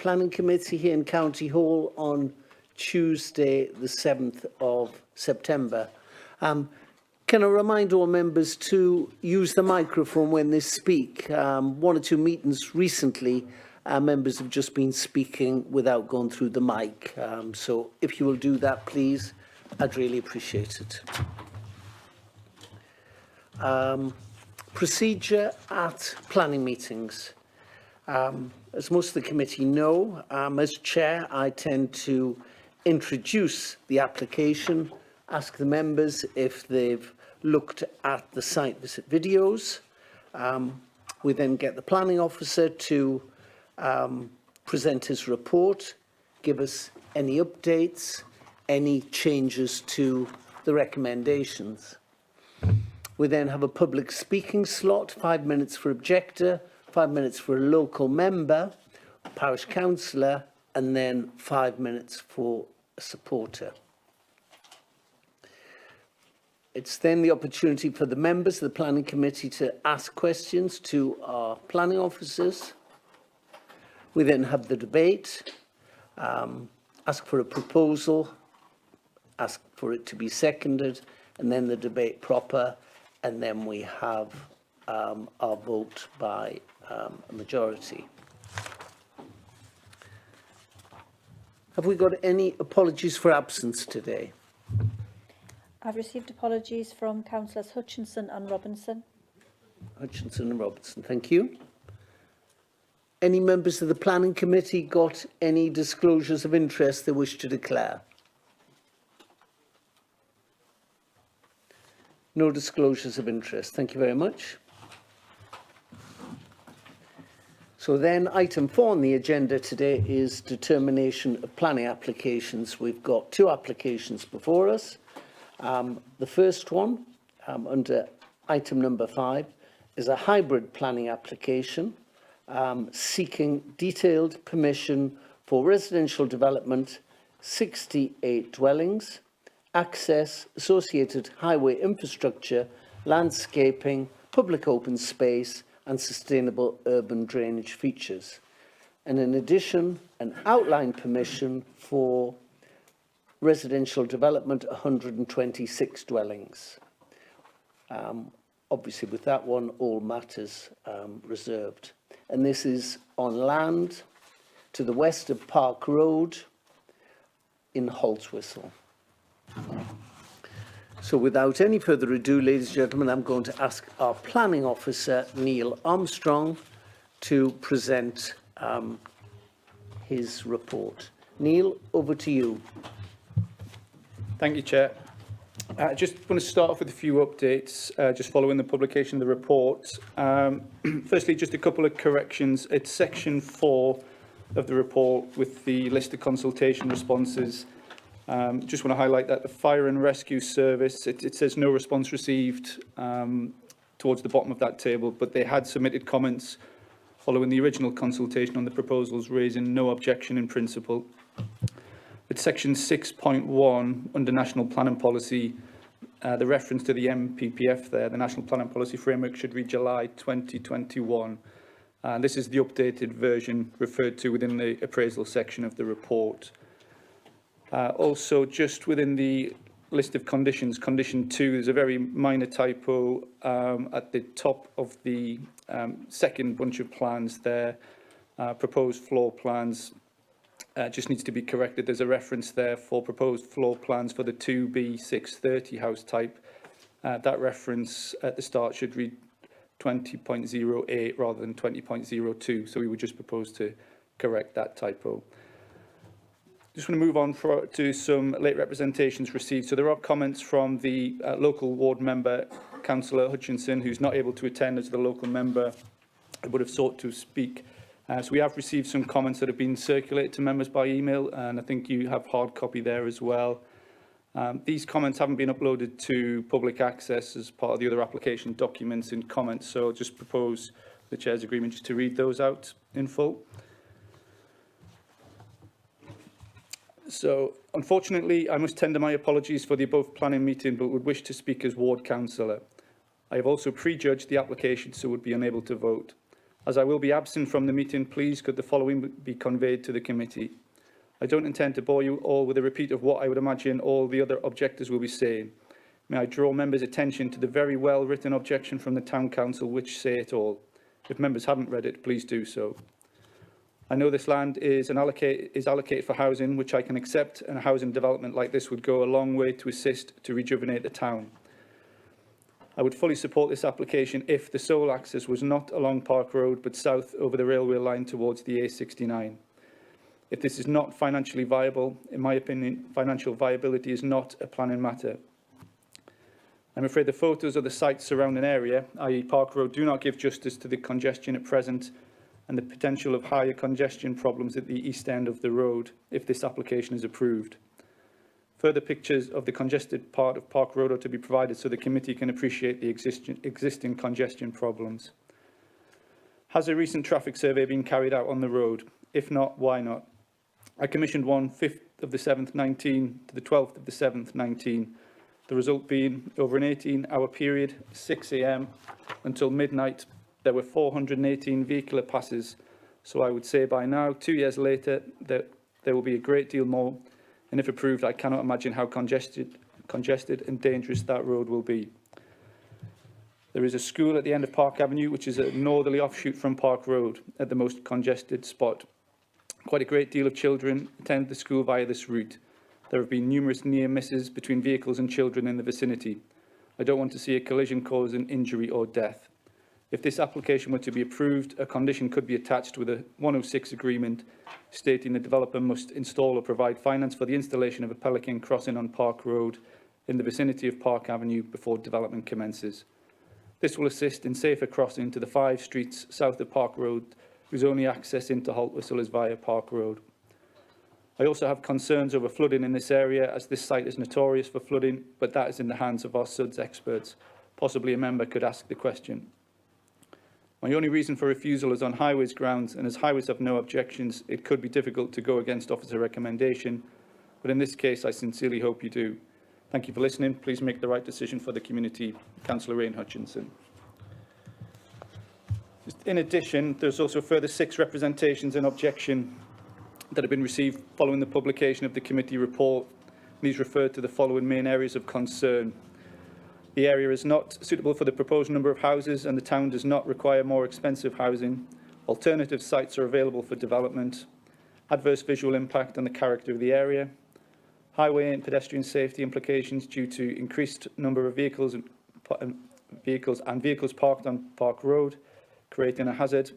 Planning Committee here in County Hall on Tuesday, the 7th of September. Can I remind all members to use the microphone when they speak? One or two meetings recently, members have just been speaking without going through the mic. So if you will do that, please, I'd really appreciate it. Procedure at planning meetings. As most of the committee know, as chair, I tend to introduce the application, ask the members if they've looked at the site visit videos. We then get the planning officer to present his report, give us any updates, any changes to the recommendations. We then have a public speaking slot, 5 minutes for objector, 5 minutes for a local member, a parish councillor, and then 5 minutes for a supporter. It's then the opportunity for the members of the planning committee to ask questions to our planning officers. We then have the debate, ask for a proposal, ask for it to be seconded, and then the debate proper, and then we have our vote by a majority. Have we got any apologies for absence today? I've received apologies from Councillors Hutchinson and Robinson. Hutchinson and Robertson, thank you. Any members of the planning committee got any disclosures of interest they wish to declare? No disclosures of interest. Thank you very much. So then item 4 on the agenda today is determination of planning applications. We've got 2 applications before us. The first one, under item number 5, is a hybrid planning application seeking detailed permission for residential development, 68 dwellings, access, associated highway infrastructure, landscaping, public open space, and sustainable urban drainage features. And in addition, an outline permission for residential development, 126 dwellings. Obviously, with that one, all matters reserved. And this is on land to the west of Park Road in Holtswhistle. So without any further ado, ladies and gentlemen, I'm going to ask our planning officer, Neil Armstrong, to present his report. Neil, over to you. Thank you, Chair. I just want to start off with a few updates, just following the publication of the report. Firstly, just a couple of corrections. It's section 4 of the report with the list of consultation responses. Just want to highlight that the Fire and Rescue Service, it says no response received towards the bottom of that table, but they had submitted comments following the original consultation on the proposals, raising no objection in principle. At section 6.1 under National Planning Policy, the reference to the MPPF there, the National Planning Policy Framework, should read July 2021. And this is the updated version referred to within the appraisal section of the report. Also, just within the list of conditions, condition 2, there's a very minor typo at the top of the second bunch of plans there. Proposed floor plans just needs to be corrected. There's a reference there for proposed floor plans for the 2B630 house type. That reference at the start should read 20.08 rather than 20.02. So we would just propose to correct that typo. Just want to move on to some late representations received. So there are comments from the local ward member, Councillor Hutchinson, who's not able to attend as the local member would have sought to speak. So we have received some comments that have been circulated to members by email, and I think you have hard copy there as well. These comments haven't been uploaded to public access as part of the other application documents and comments, so I'll just propose the Chair's agreement just to read those out in full. So, unfortunately, I must tender my apologies for the above planning meeting, but would wish to speak as ward councillor. I have also prejudged the application, so would be unable to vote. As I will be absent from the meeting, please could the following be conveyed to the committee. I don't intend to bore you all with a repeat of what I would imagine all the other objectors will be saying. May I draw members' attention to the very well-written objection from the Town Council which say it all. If members haven't read it, please do so. I know this land is allocated for housing, which I can accept, and a housing development like this would go a long way to assist to rejuvenate the town. I would fully support this application if the sole access was not along Park Road but south over the railway line towards the A69. If this is not financially viable, in my opinion, financial viability is not a planning matter. I'm afraid the photos of the site's surrounding area, i.e. Park Road, do not give justice to the congestion at present and the potential of higher congestion problems at the east end of the road if this application is approved. Further pictures of the congested part of Park Road are to be provided so the committee can appreciate the existing congestion problems. Has a recent traffic survey been carried out on the road? If not, why not? I commissioned one 5th of the 7th 19 to the 12th of the 7th 19. The result being, over an 18-hour period, 6 a.m. until midnight, there were 418 vehicular passes. So I would say by now, 2 years later, that there will be a great deal more. And if approved, I cannot imagine how congested and dangerous that road will be. There is a school at the end of Park Avenue, which is a northerly offshoot from Park Road at the most congested spot. Quite a great deal of children attend the school via this route. There have been numerous near misses between vehicles and children in the vicinity. I don't want to see a collision causing injury or death. If this application were to be approved, a condition could be attached with a 106 agreement stating the developer must install or provide finance for the installation of a pelican crossing on Park Road in the vicinity of Park Avenue before development commences. This will assist in safer crossing to the 5 streets south of Park Road, whose only access into Haltwhistle is via Park Road. I also have concerns over flooding in this area, as this site is notorious for flooding, but that is in the hands of our SUDS experts. Possibly a member could ask the question. My only reason for refusal is on highways grounds, and as highways have no objections, it could be difficult to go against officer recommendation, but in this case, I sincerely hope you do. Thank you for listening. Please make the right decision for the community. Councillor Rain Hutchinson. In addition, there's also a further 6 representations and objection that have been received following the publication of the committee report. These refer to the following main areas of concern. The area is not suitable for the proposed number of houses, and the town does not require more expensive housing. Alternative sites are available for development. Adverse visual impact on the character of the area. Highway and pedestrian safety implications due to increased number of vehicles parked on Park Road, creating a hazard,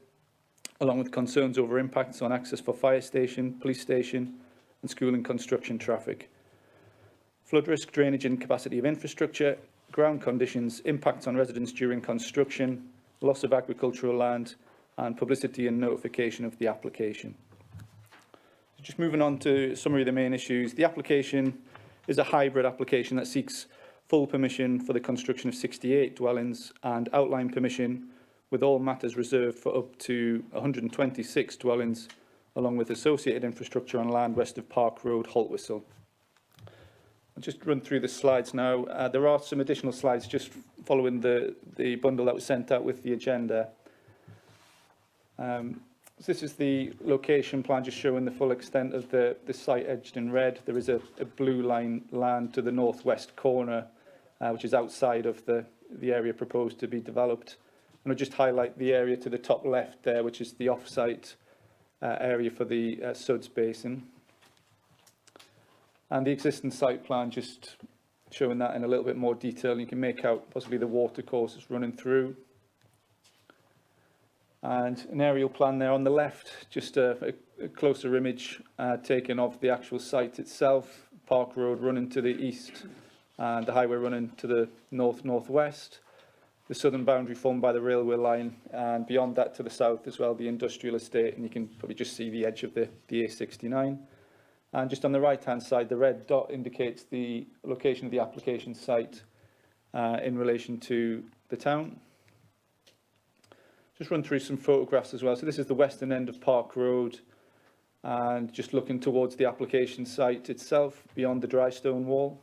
along with concerns over impacts on access for fire station, police station and school and construction traffic. Flood risk, drainage and capacity of infrastructure, ground conditions, impacts on residents during construction, loss of agricultural land and publicity and notification of the application. Just moving on to a summary of the main issues. The application is a hybrid application that seeks full permission for the construction of 68 dwellings and outline permission with all matters reserved for up to 126 dwellings, along with associated infrastructure on land west of Park Road, Haltwhistle. I'll just run through the slides now. There are some additional slides just following the bundle that was sent out with the agenda. So this is the location plan, just showing the full extent of the site edged in red. There is a blue line land to the northwest corner, which is outside of the area proposed to be developed. And I'll just highlight the area to the top left there, which is the off-site area for the Suds Basin. And the existing site plan, just showing that in a little bit more detail. You can make out possibly the water courses running through. And an aerial plan there on the left, just a closer image taken of the actual site itself. Park Road running to the east and the highway running to the north-northwest. The southern boundary formed by the railway line, and beyond that to the south as well, the industrial estate, and you can probably just see the edge of the A69. And just on the right-hand side, the red dot indicates the location of the application site in relation to the town. Just run through some photographs as well. So this is the western end of Park Road, and just looking towards the application site itself, beyond the dry stone wall.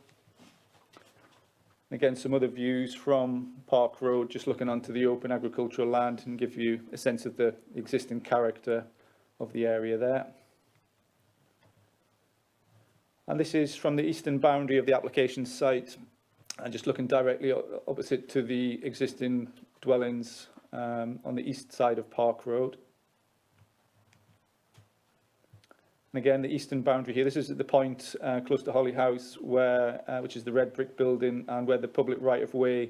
Again, some other views from Park Road, just looking onto the open agricultural land and give you a sense of the existing character of the area there. And this is from the eastern boundary of the application site, and just looking directly opposite to the existing dwellings on the east side of Park Road. And again, the eastern boundary here, this is at the point close to Holly House, where, which is the red brick building, and where the public right-of-way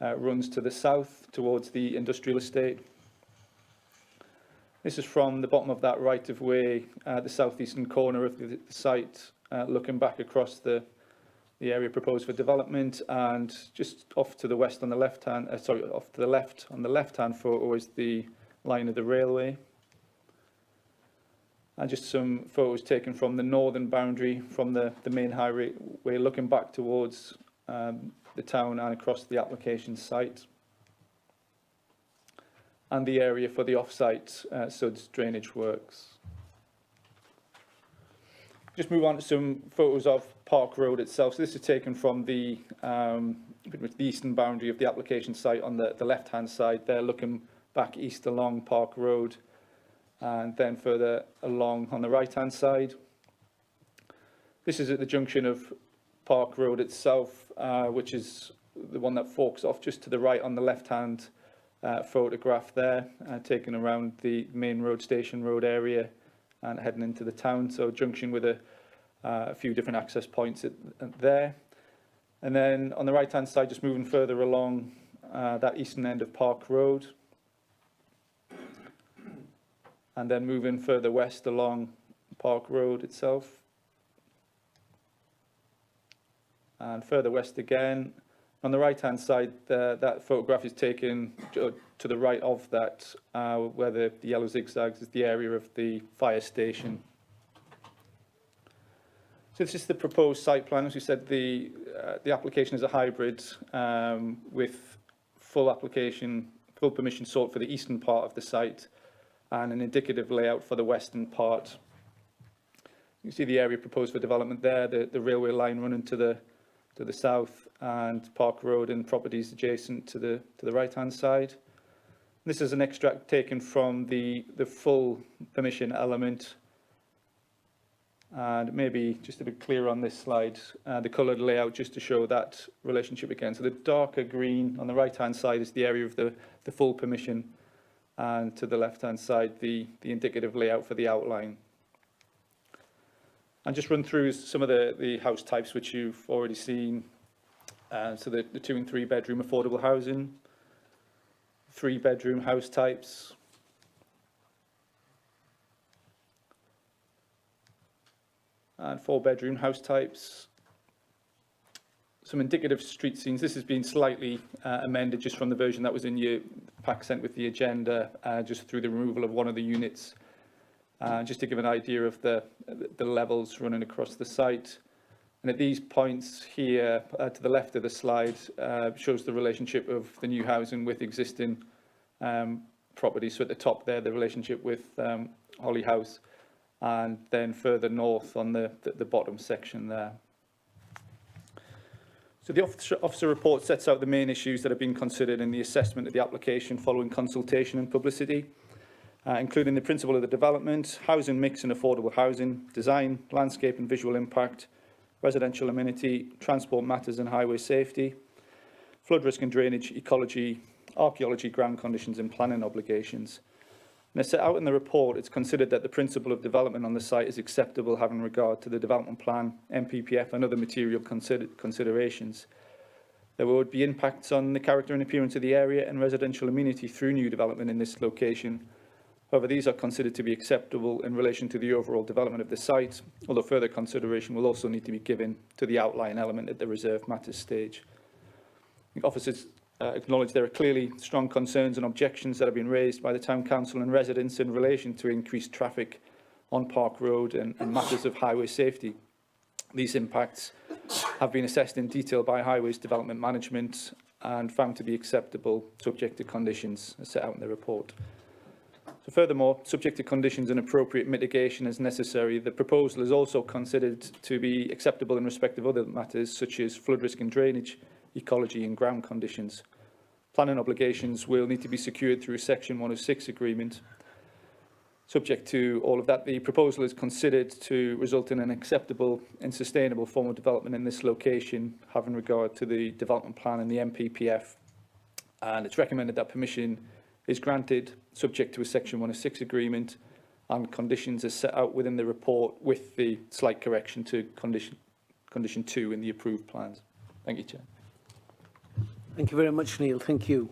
runs to the south towards the industrial estate. This is from the bottom of that right-of-way, the southeastern corner of the site, looking back across the area proposed for development, and just off to the west on the left-hand, off to the left on the left-hand photo is the line of the railway. And just some photos taken from the northern boundary, from the main highway, looking back towards the town and across the application site. And the area for the off-site SUDS drainage works. Just move on to some photos of Park Road itself. So this is taken from the eastern boundary of the application site on the left-hand side there, looking back east along Park Road, and then further along on the right-hand side. This is at the junction of Park Road itself, which is the one that forks off just to the right on the left-hand photograph there, taken around the main road, Station Road area, and heading into the town. So junction with a few different access points there. And then on the right-hand side, just moving further along that eastern end of Park Road, and then moving further west along Park Road itself, and further west again. On the right-hand side, that photograph is taken to the right of that, where the yellow zigzags is the area of the fire station. So this is the proposed site plan. As we said, the application is a hybrid with full permission sought for the eastern part of the site, and an indicative layout for the western part. You can see the area proposed for development there, the railway line running to the south, and Park Road and properties adjacent to the right-hand side. This is an extract taken from the full permission element, and maybe just to be clear on this slide, the coloured layout just to show that relationship again. So the darker green on the right-hand side is the area of the full permission, and to the left-hand side, the indicative layout for the outline. And just run through some of the house types which you've already seen. So the 2 and 3 bedroom affordable housing, 3 bedroom house types, and 4 bedroom house types. Some indicative street scenes. This has been slightly amended just from the version that was in your pack sent with the agenda, just through the removal of one of the units, just to give an idea of the levels running across the site. And at these points here, to the left of the slide, shows the relationship of the new housing with existing properties. So at the top there, the relationship with Holly House, and then further north on the bottom section there. So the officer report sets out the main issues that have been considered in the assessment of the application following consultation and publicity, including the principle of the development, housing mix and affordable housing, design, landscape and visual impact, residential amenity, transport matters and highway safety, flood risk and drainage, ecology, archaeology, ground conditions and planning obligations. And as set out in the report, it's considered that the principle of development on the site is acceptable having regard to the development plan, MPPF and other material considerations. There would be impacts on the character and appearance of the area and residential amenity through new development in this location. However, these are considered to be acceptable in relation to the overall development of the site, although further consideration will also need to be given to the outline element at the reserved matters stage. Officers acknowledge there are clearly strong concerns and objections that have been raised by the Town Council and residents in relation to increased traffic on Park Road and matters of highway safety. These impacts have been assessed in detail by Highways Development Management and found to be acceptable, subject to conditions as set out in the report. So furthermore, subject to conditions and appropriate mitigation as necessary, the proposal is also considered to be acceptable in respect of other matters such as flood risk and drainage, ecology and ground conditions. Planning obligations will need to be secured through a Section 106 agreement. Subject to all of that, the proposal is considered to result in an acceptable and sustainable form of development in this location, having regard to the development plan and the MPPF. And it's recommended that permission is granted, subject to a Section 106 agreement, and conditions are set out within the report with the slight correction to condition 2 in the approved plans. Thank you, Chair. Thank you very much, Neil. Thank you.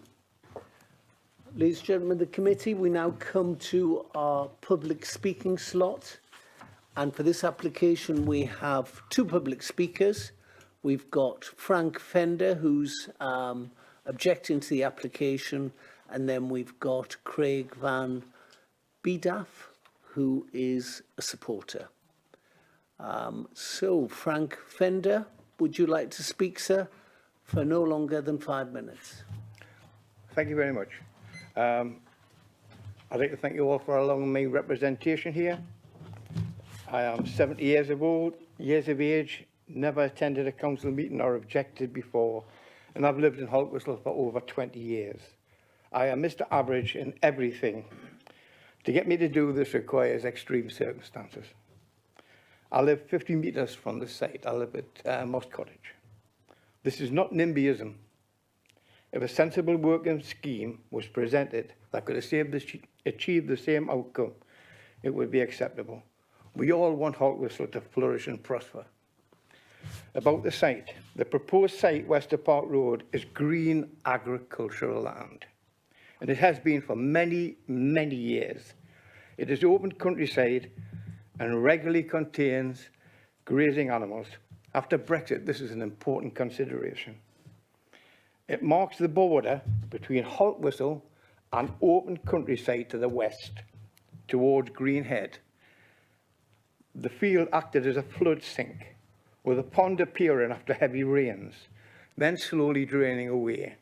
Ladies and gentlemen of the committee, we now come to our public speaking slot. And for this application, we have two public speakers. We've got Frank Fender, who's objecting to the application, and then we've got Craig Van Bedaff, who is a supporter. So, Frank Fender, would you like to speak, sir, for no longer than 5 minutes? Thank you very much. I'd like to thank you all for allowing me representation here. I am 70 years of age, never attended a council meeting or objected before, and I've lived in Haltwhistle for over 20 years. I am Mr. Average in everything. To get me to do this requires extreme circumstances. I live 50 metres from the site. I live at Moss Cottage. This is not NIMBYism. If a sensible working scheme was presented that could achieve the same outcome, it would be acceptable. We all want Haltwhistle to flourish and prosper. About the site, the proposed site west of Park Road is green agricultural land, and it has been for many, many years. It is open countryside and regularly contains grazing animals. After Brexit, this is an important consideration. It marks the border between Haltwhistle and open countryside to the west, towards Greenhead. The field acted as a flood sink, with a pond appearing after heavy rains, then slowly draining away.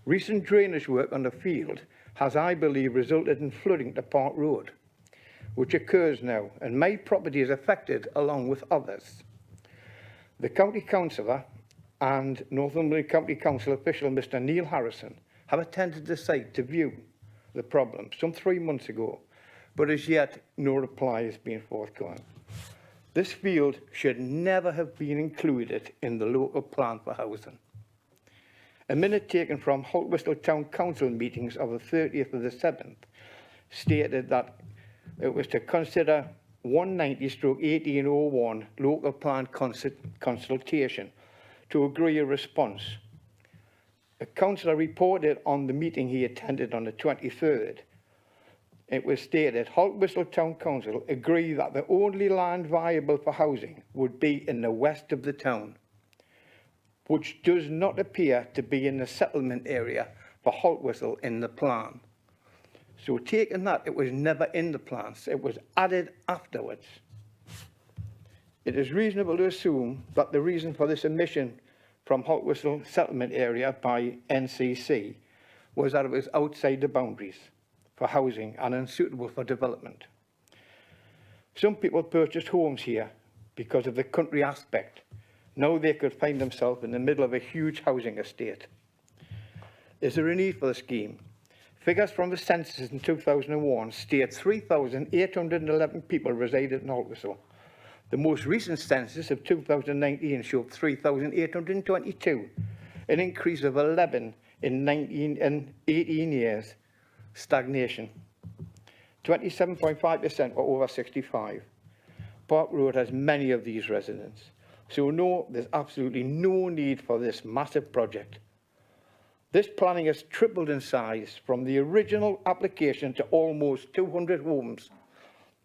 Recent drainage work on the field has, I believe, resulted in flooding to Park Road, which occurs now, and my property is affected along with others. The County Councillor and Northumberland County Council official, Mr. Neil Harrison, have attended the site to view the problem some 3 months ago, but as yet no reply has been forthcoming. This field should never have been included in the local plan for housing. A minute taken from Haltwhistle Town Council meetings of the 30th of the 7th stated that it was to consider 190/1801 local plan consultation to agree a response. A councillor reported on the meeting he attended on the 23rd. It was stated, Haltwhistle Town Council agree that the only land viable for housing would be in the west of the town, which does not appear to be in the settlement area for Haltwhistle in the plan. So taking that, it was never in the plans. It was added afterwards. It is reasonable to assume that the reason for this omission from Haltwhistle settlement area by NCC was that it was outside the boundaries for housing and unsuitable for development. Some people purchased homes here because of the country aspect. Now they could find themselves in the middle of a huge housing estate. Is there a need for the scheme? Figures from the census in 2001 state 3,811 people resided in Haltwhistle. The most recent census of 2019 showed 3,822, an increase of 11 in 18 years. Stagnation. 27.5% were over 65. Park Road has many of these residents. So no, there's absolutely no need for this massive project. This planning has tripled in size from the original application to almost 200 homes.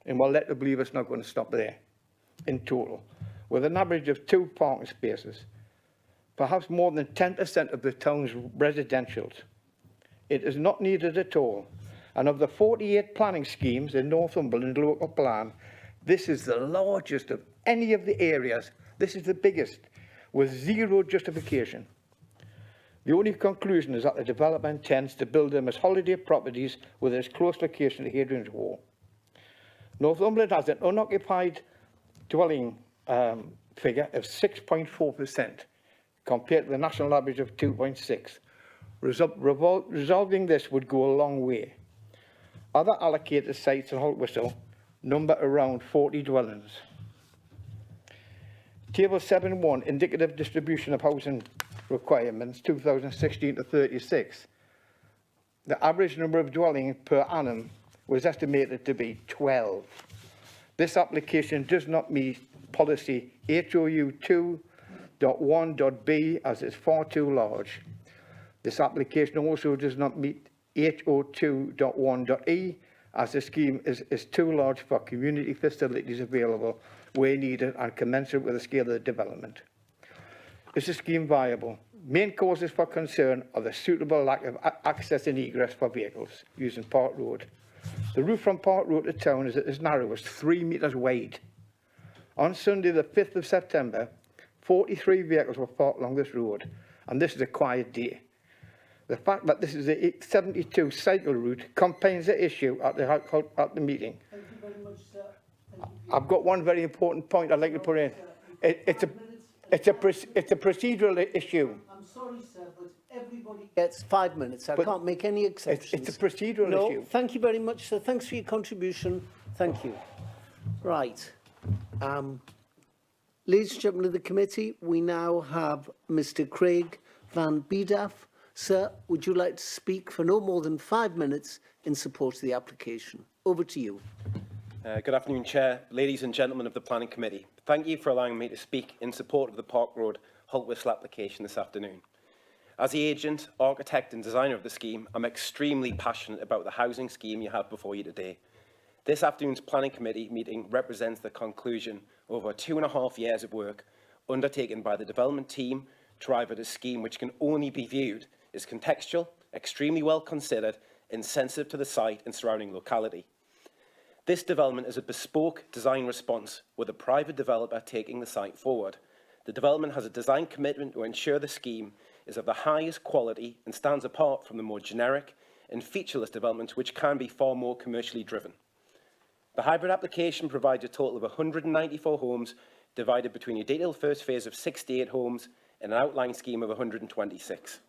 And we're led to believe it's not going to stop there in total, with an average of 2 parking spaces. Perhaps more than 10% of the town's residentials. It is not needed at all. And of the 48 planning schemes in Northumberland local plan, this is the largest of any of the areas. This is the biggest, with zero justification. The only conclusion is that the developer intends to build them as holiday properties with its close location to Hadrian's Wall. Northumberland has an unoccupied dwelling figure of 6.4%, compared to the national average of 2.6. Resolving this would go a long way. Other allocated sites in Haltwhistle number around 40 dwellings. Table 7.1, indicative distribution of housing requirements, 2016 to 36. The average number of dwellings per annum was estimated to be 12. This application does not meet policy HOU 2.1.b as it's far too large. This application also does not meet HO 2.1.e as the scheme is too large for community facilities available where needed and commensurate with the scale of the development. Is the scheme viable? Main causes for concern are the suitable lack of access and egress for vehicles using Park Road. The route from Park Road to town is at its narrowest 3 metres wide. On Sunday, the 5th of September, 43 vehicles were parked along this road, and this is a quiet day. The fact that this is a 72 cycle route compounds the issue at the meeting. Thank you very much, sir. I've got one very important point I'd like to put in. It's a procedural issue. I'm sorry, sir, but everybody gets 5 minutes. I can't make any exceptions. It's a procedural issue. Thank you very much, sir. Thanks for your contribution. Thank you. Right. Ladies and gentlemen of the committee, we now have Mr. Craig Van Biedaf. Sir, would you like to speak for no more than 5 minutes in support of the application? Over to you. Good afternoon, Chair, ladies and gentlemen of the Planning Committee. Thank you for allowing me to speak in support of the Park Road Haltwhistle application this afternoon. As the agent, architect and designer of the scheme, I'm extremely passionate about the housing scheme you have before you today. This afternoon's Planning Committee meeting represents the conclusion of over 2.5 years of work undertaken by the development team to arrive at a scheme which can only be viewed as contextual, extremely well considered and sensitive to the site and surrounding locality. This development is a bespoke design response with a private developer taking the site forward. The development has a design commitment to ensure the scheme is of the highest quality and stands apart from the more generic and featureless developments which can be far more commercially driven. The hybrid application provides a total of 194 homes divided between a detailed first phase of 68 homes and an outline scheme of 126.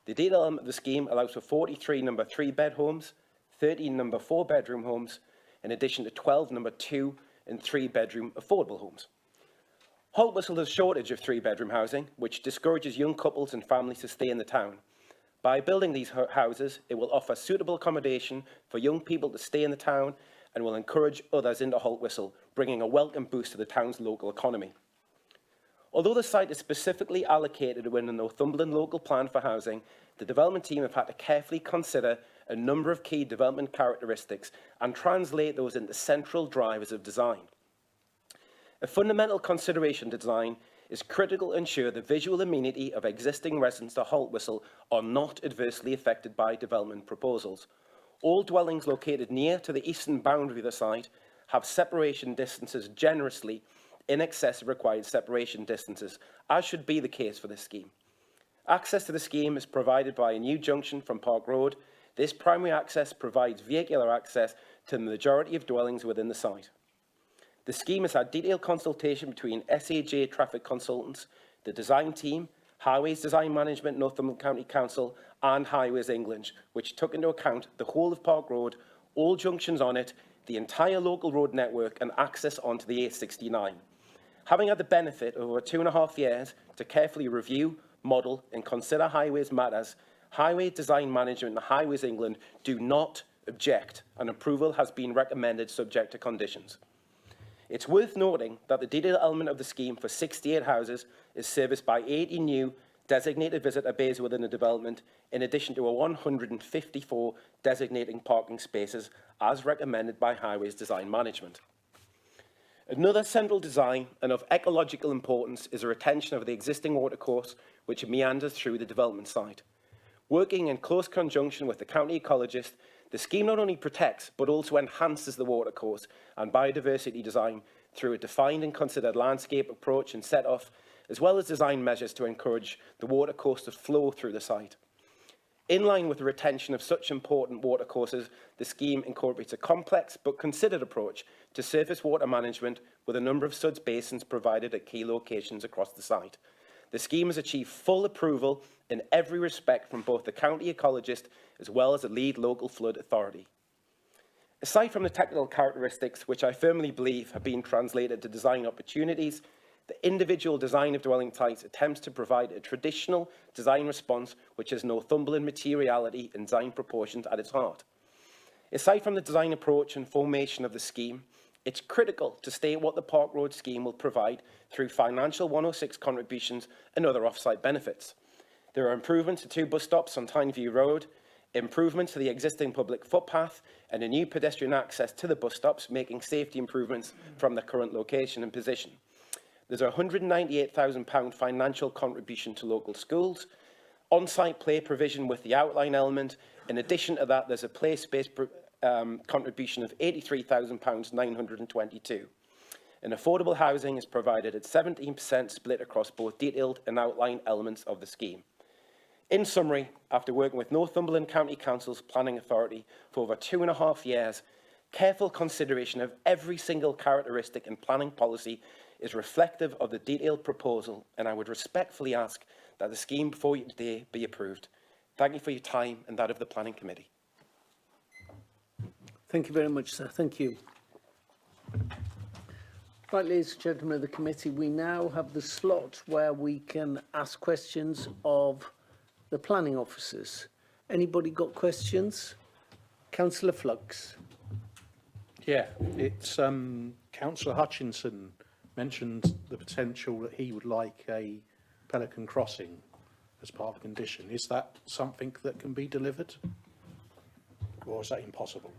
The detailed element of the scheme allows for 43 number 3-bed homes, 13 number 4-bedroom homes, in addition to 12 number 2 and 3-bedroom affordable homes. Haltwhistle has a shortage of 3-bedroom housing, which discourages young couples and families to stay in the town. By building these houses, it will offer suitable accommodation for young people to stay in the town and will encourage others into Haltwhistle, bringing a welcome boost to the town's local economy. Although the site is specifically allocated within the Northumberland local plan for housing, the development team have had to carefully consider a number of key development characteristics and translate those into central drivers of design. A fundamental consideration to design is critical to ensure the visual amenity of existing residents to Haltwhistle are not adversely affected by development proposals. All dwellings located near to the eastern boundary of the site have separation distances generously in excess of required separation distances, as should be the case for this scheme. Access to the scheme is provided by a new junction from Park Road. This primary access provides vehicular access to the majority of dwellings within the site. The scheme has had detailed consultation between SAJ traffic consultants, the design team, Highways Design Management, Northumberland County Council and Highways England, which took into account the whole of Park Road, all junctions on it, the entire local road network and access onto the A69. Having had the benefit of over 2.5 years to carefully review, model and consider highways matters, Highway Design Management and Highways England do not object, and approval has been recommended subject to conditions. It's worth noting that the detailed element of the scheme for 68 houses is serviced by 80 new designated visitor bays within the development, in addition to 154 designating parking spaces as recommended by Highways Design Management. Another central design and of ecological importance is a retention of the existing watercourse which meanders through the development site. Working in close conjunction with the county ecologist, the scheme not only protects but also enhances the watercourse and biodiversity design through a defined and considered landscape approach and set-off, as well as design measures to encourage the watercourse to flow through the site. In line with the retention of such important watercourses, the scheme incorporates a complex but considered approach to surface water management with a number of suds basins provided at key locations across the site. The scheme has achieved full approval in every respect from both the county ecologist as well as the lead local flood authority. Aside from the technical characteristics, which I firmly believe have been translated to design opportunities, the individual design of dwelling types attempts to provide a traditional design response which has Northumberland materiality and design proportions at its heart. Aside from the design approach and formation of the scheme, it's critical to state what the Park Road scheme will provide through financial 106 contributions and other off-site benefits. There are improvements to 2 bus stops on Tyneview Road, improvements to the existing public footpath, and a new pedestrian access to the bus stops, making safety improvements from the current location and position. There's a £198,000 financial contribution to local schools, on-site play provision with the outline element. In addition to that, there's a play space contribution of £83,922. And affordable housing is provided at 17% split across both detailed and outline elements of the scheme. In summary, after working with Northumberland County Council's Planning Authority for over 2.5 years, careful consideration of every single characteristic in planning policy is reflective of the detailed proposal, and I would respectfully ask that the scheme before you today be approved. Thank you for your time and that of the Planning Committee. Thank you very much, sir. Thank you. Right, ladies and gentlemen of the committee, we now have the slot where we can ask questions of the planning officers. Anybody got questions? Councillor Flux. Yeah, it's Councillor Hutchinson mentioned the potential that he would like a pelican crossing as part of a condition. Is that something that can be delivered, or is that impossible?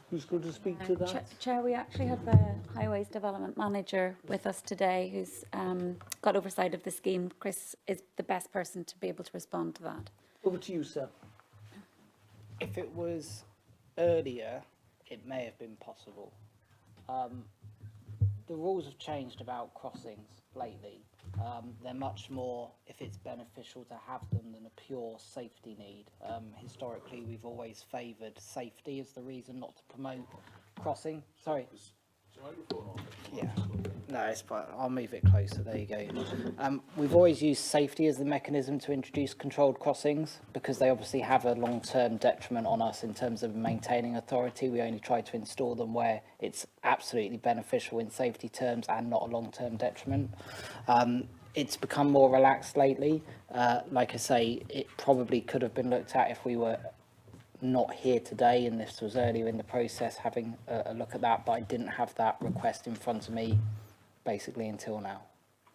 Who's going to speak to that? Chair, we actually have the Highways Development Manager with us today who's got oversight of the scheme. Chris is the best person to be able to respond to that. Over to you, sir. If it was earlier, it may have been possible. The rules have changed about crossings lately. They're much more, if it's beneficial to have them, than a pure safety need. Historically, we've always favoured safety as the reason not to promote crossing. Sorry. Yeah. No, it's fine. I'll move it closer. There you go. We've always used safety as the mechanism to introduce controlled crossings because they obviously have a long-term detriment on us in terms of maintaining authority. We only try to install them where it's absolutely beneficial in safety terms and not a long-term detriment. It's become more relaxed lately. Like I say, it probably could have been looked at if we were not here today and this was earlier in the process, having a look at that, but I didn't have that request in front of me basically until now.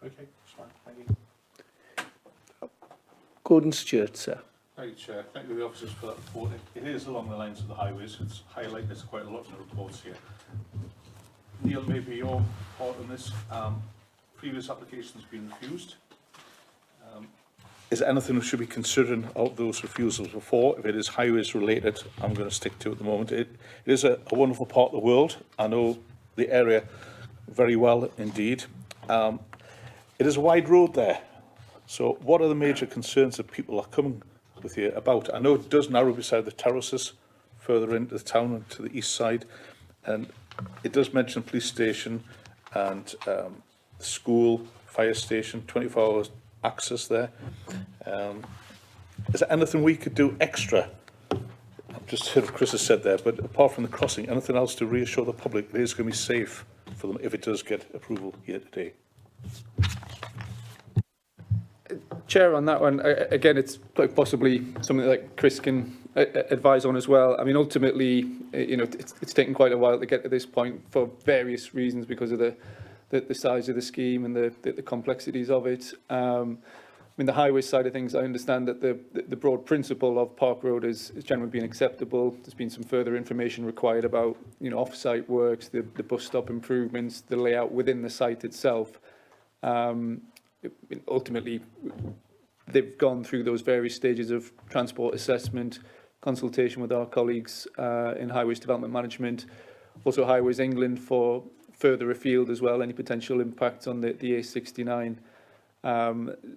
Okay, that's fine. Thank you. Gordon Stewart, sir. Thank you, Chair. Thank you, the officers, for that report. It is along the lines of the highways. It's highlighted quite a lot in the reports here. Neil, maybe your part on this. Previous applications been refused. Is there anything we should be considering of those refusals before? If it is highways related, I'm going to stick to it at the moment. It is a wonderful part of the world. I know the area very well indeed. It is a wide road there. So what are the major concerns that people are coming with you about? I know it does narrow beside the terraces further into the town and to the east side. And it does mention police station and school, fire station, 24 hours access there. Is there anything we could do extra? I've just heard what Chris has said there, but apart from the crossing, anything else to reassure the public that it is going to be safe for them if it does get approval here today? Chair, on that one, again, it's quite possibly something that Chris can advise on as well. I mean, ultimately, you know, it's taken quite a while to get to this point for various reasons because of the size of the scheme and the complexities of it. I mean, the highway side of things, I understand that the broad principle of Park Road is generally been acceptable. There's been some further information required about, you know, off-site works, the bus stop improvements, the layout within the site itself. Ultimately, they've gone through those various stages of transport assessment, consultation with our colleagues in Highways Development Management, also Highways England for further afield as well, any potential impact on the A69.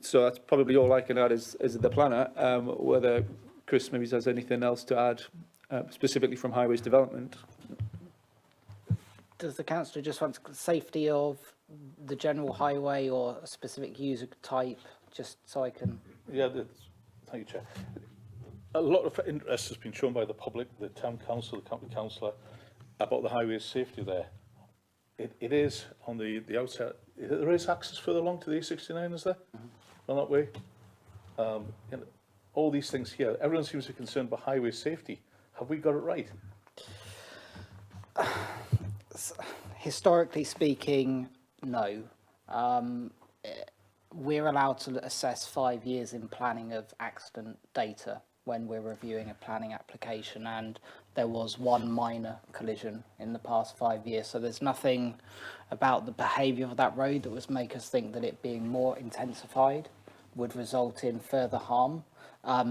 So that's probably all I can add as the planner. Whether Chris maybe has anything else to add specifically from Highways Development. Does the councillor just want safety of the general highway or a specific user type, just so I can... Yeah, thank you, Chair. A lot of interest has been shown by the public, the town council, the county councillor, about the highway safety there. It is on the outset. There is access further along to the A69, is there? On that way? You know, all these things here, everyone seems to be concerned about highway safety. Have we got it right? Historically speaking, no. We're allowed to assess 5 years in planning of accident data when we're reviewing a planning application, and there was one minor collision in the past 5 years. So there's nothing about the behaviour of that road that would make us think that it being more intensified would result in further harm.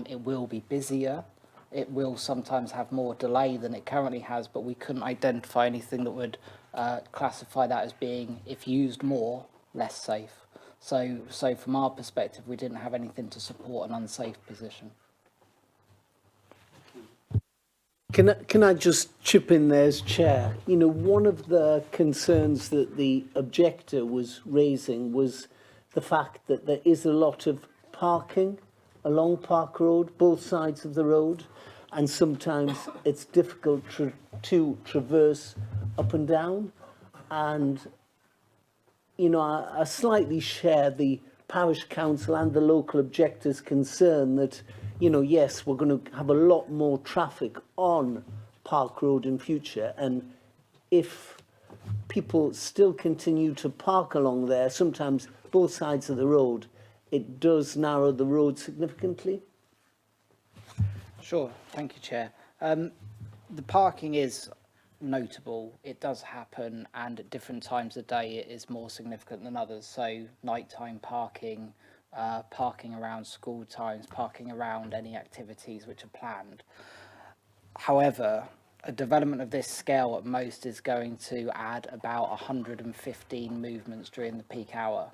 It will be busier. It will sometimes have more delay than it currently has, but we couldn't identify anything that would classify that as being, if used more, less safe. So from our perspective, we didn't have anything to support an unsafe position. Can I just chip in there as chair? You know, one of the concerns that the objector was raising was the fact that there is a lot of parking along Park Road, both sides of the road, and sometimes it's difficult to traverse up and down. And, you know, I slightly share the parish council and the local objectors' concern that, you know, yes, we're going to have a lot more traffic on Park Road in future. And if people still continue to park along there, sometimes both sides of the road, it does narrow the road significantly. Sure, thank you, Chair. The parking is notable. It does happen, and at different times of day it is more significant than others. So nighttime parking, parking around school times, parking around any activities which are planned. However, a development of this scale at most is going to add about 115 movements during the peak hour.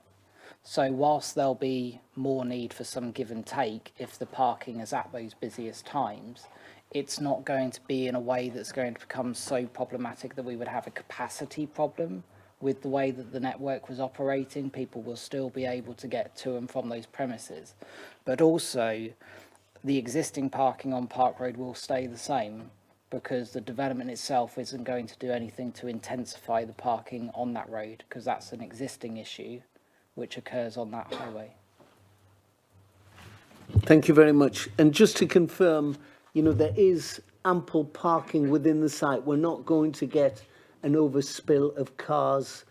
So whilst there'll be more need for some give and take if the parking is at those busiest times, it's not going to be in a way that's going to become so problematic that we would have a capacity problem with the way that the network was operating. People will still be able to get to and from those premises. But also, the existing parking on Park Road will stay the same because the development itself isn't going to do anything to intensify the parking on that road, because that's an existing issue which occurs on that highway. Thank you very much. And just to confirm, you know, there is ample parking within the site. We're not going to get an overspill of cars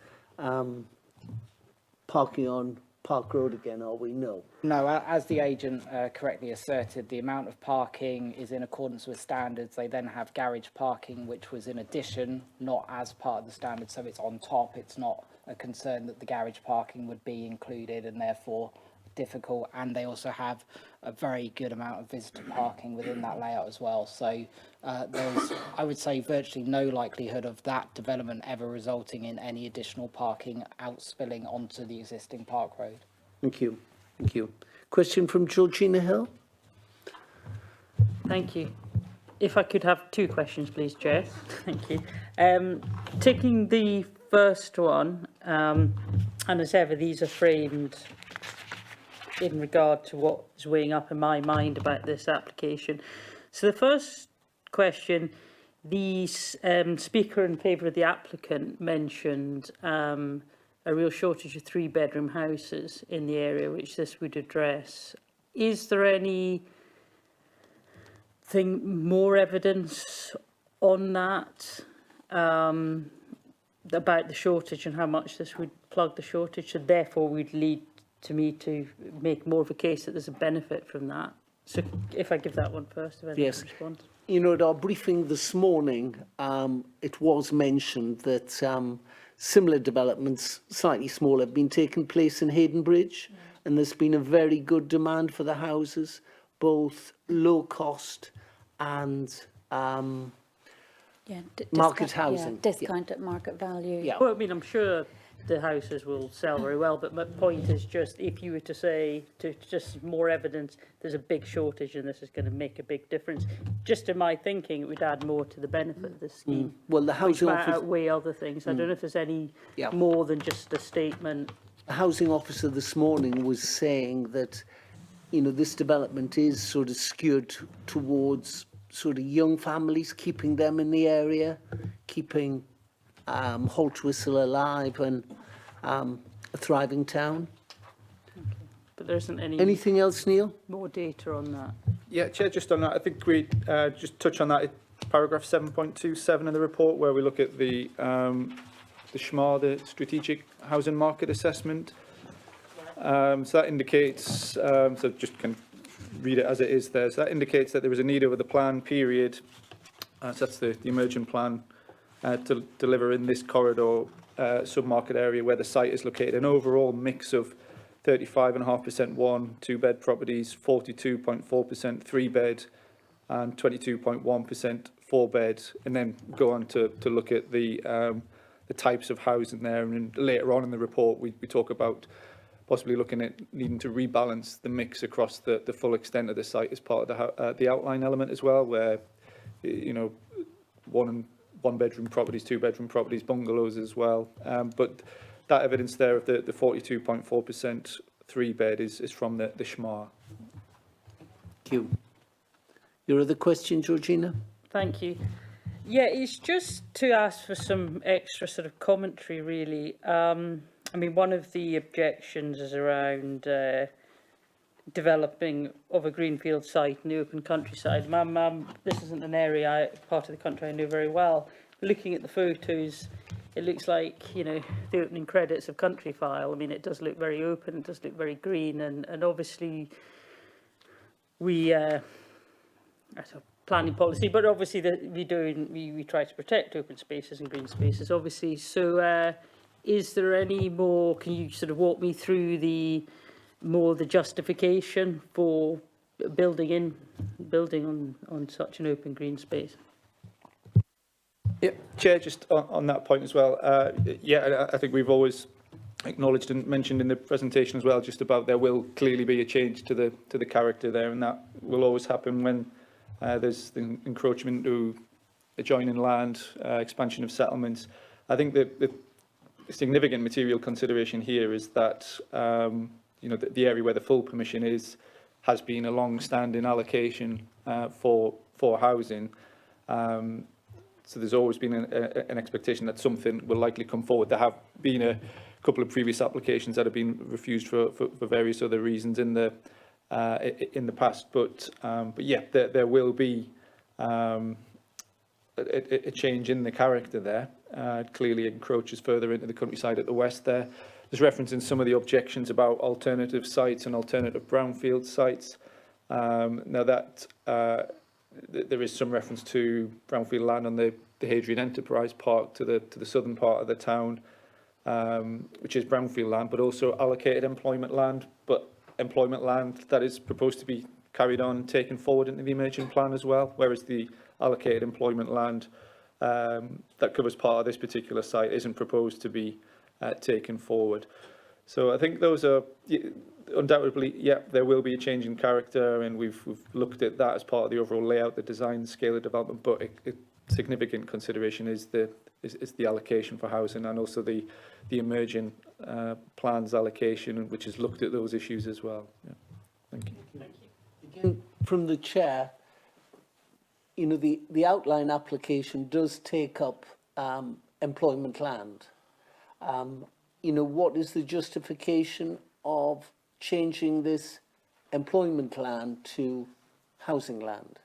parking on Park Road again, are we? No. No, as the agent correctly asserted, the amount of parking is in accordance with standards. They then have garage parking, which was in addition, not as part of the standard, so it's on top. It's not a concern that the garage parking would be included and therefore difficult. And they also have a very good amount of visitor parking within that layout as well. So there's, I would say, virtually no likelihood of that development ever resulting in any additional parking outspilling onto the existing Park Road. Thank you. Thank you. Question from Georgina Hill. Thank you. If I could have two questions, please, Chair. Thank you. Taking the first one, and as ever, these are framed in regard to what is weighing up in my mind about this application. So the first question, the speaker in favour of the applicant mentioned a real shortage of 3-bedroom houses in the area, which this would address. Is there anything more evidence on that, about the shortage and how much this would plug the shortage, and therefore would lead to me to make more of a case that there's a benefit from that? So if I give that one first, if anyone Yes. responds. You know, at our briefing this morning, it was mentioned that similar developments, slightly smaller, have been taking place in Hayden Bridge, and there's been a very good demand for the houses, both low cost and Yeah, market housing. Yeah, discount at market value. Yeah. Well, I mean, I'm sure the houses will sell very well. But my point is just, if you were to say, to just more evidence, there's a big shortage and this is going to make a big difference. Just in my thinking, it would add more to the benefit of the scheme. Well, the Which housing might officer, outweigh other things. I don't know if there's any Yeah. more than just a statement. the housing officer this morning was saying that, you know, this development is sort of skewed towards sort of young families, keeping them in the area, keeping Holt Whistle alive and a thriving town. But there isn't any Anything else, Neil? more data on that. Yeah, Chair, just on that, I think we just touch on that, paragraph 7.27 in the report, where we look at the SHMAR, the Strategic Housing Market Assessment. So that indicates, so just can read it as it is there. So that indicates that there is a need over the plan period, so that's the emergent plan, to deliver in this corridor sub-market area where the site is located an overall mix of 35.5% 1, 2-bed properties, 42.4% 3-bed, and 22.1% 4-bed, and then go on to look at the types of housing there. And later on in the report, we talk about possibly looking at needing to rebalance the mix across the full extent of the site as part of the outline element as well, where, you know, one-bedroom properties, 2-bedroom properties, bungalows as well. But that evidence there of the 42.4% 3-bed is from the SHMAR. Thank you. Your other question, Georgina? Thank you. Yeah, it's just to ask for some extra sort of commentary, really. I mean, one of the objections is around developing of a greenfield site in the open countryside. This isn't an area, part of the country I know very well. Looking at the photos, it looks like, you know, the opening credits of Country File. I mean, it does look very open, it does look very green, and obviously we, that's a planning policy, but obviously we try to protect open spaces and green spaces, obviously. So is there any more, can you sort of walk me through the justification for building on such an open green space? Yeah, Chair, just on that point as well. Yeah, I think we've always acknowledged and mentioned in the presentation as well, just about there will clearly be a change to the character there, and that will always happen when there's the encroachment to adjoining land, expansion of settlements. I think the significant material consideration here is that you know, the area where the full permission has been a long-standing allocation for housing. So there's always been an expectation that something will likely come forward. There have been a couple of previous applications that have been refused for various other reasons in the past. But yeah, there will be a change in the character there. Clearly encroaches further into the countryside at the west there. There's reference in some of the objections about alternative sites and alternative brownfield sites. Now that there is some reference to brownfield land on the Hadrian Enterprise Park to the southern part of the town, which is brownfield land, but also allocated employment land, but employment land that is proposed to be carried on, taken forward into the emerging plan as well, whereas the allocated employment land that covers part of this particular site isn't proposed to be taken forward. So I think those are undoubtedly, yeah, there will be a change in character, and we've looked at that as part of the overall layout, the design, scale of development. But a significant consideration is the allocation for housing, and also the emerging plans allocation, which has looked at those issues as well. Yeah. Thank you. Again, from the chair, you know, the outline application does take up employment land. You know, what is the justification of changing this employment land to housing land?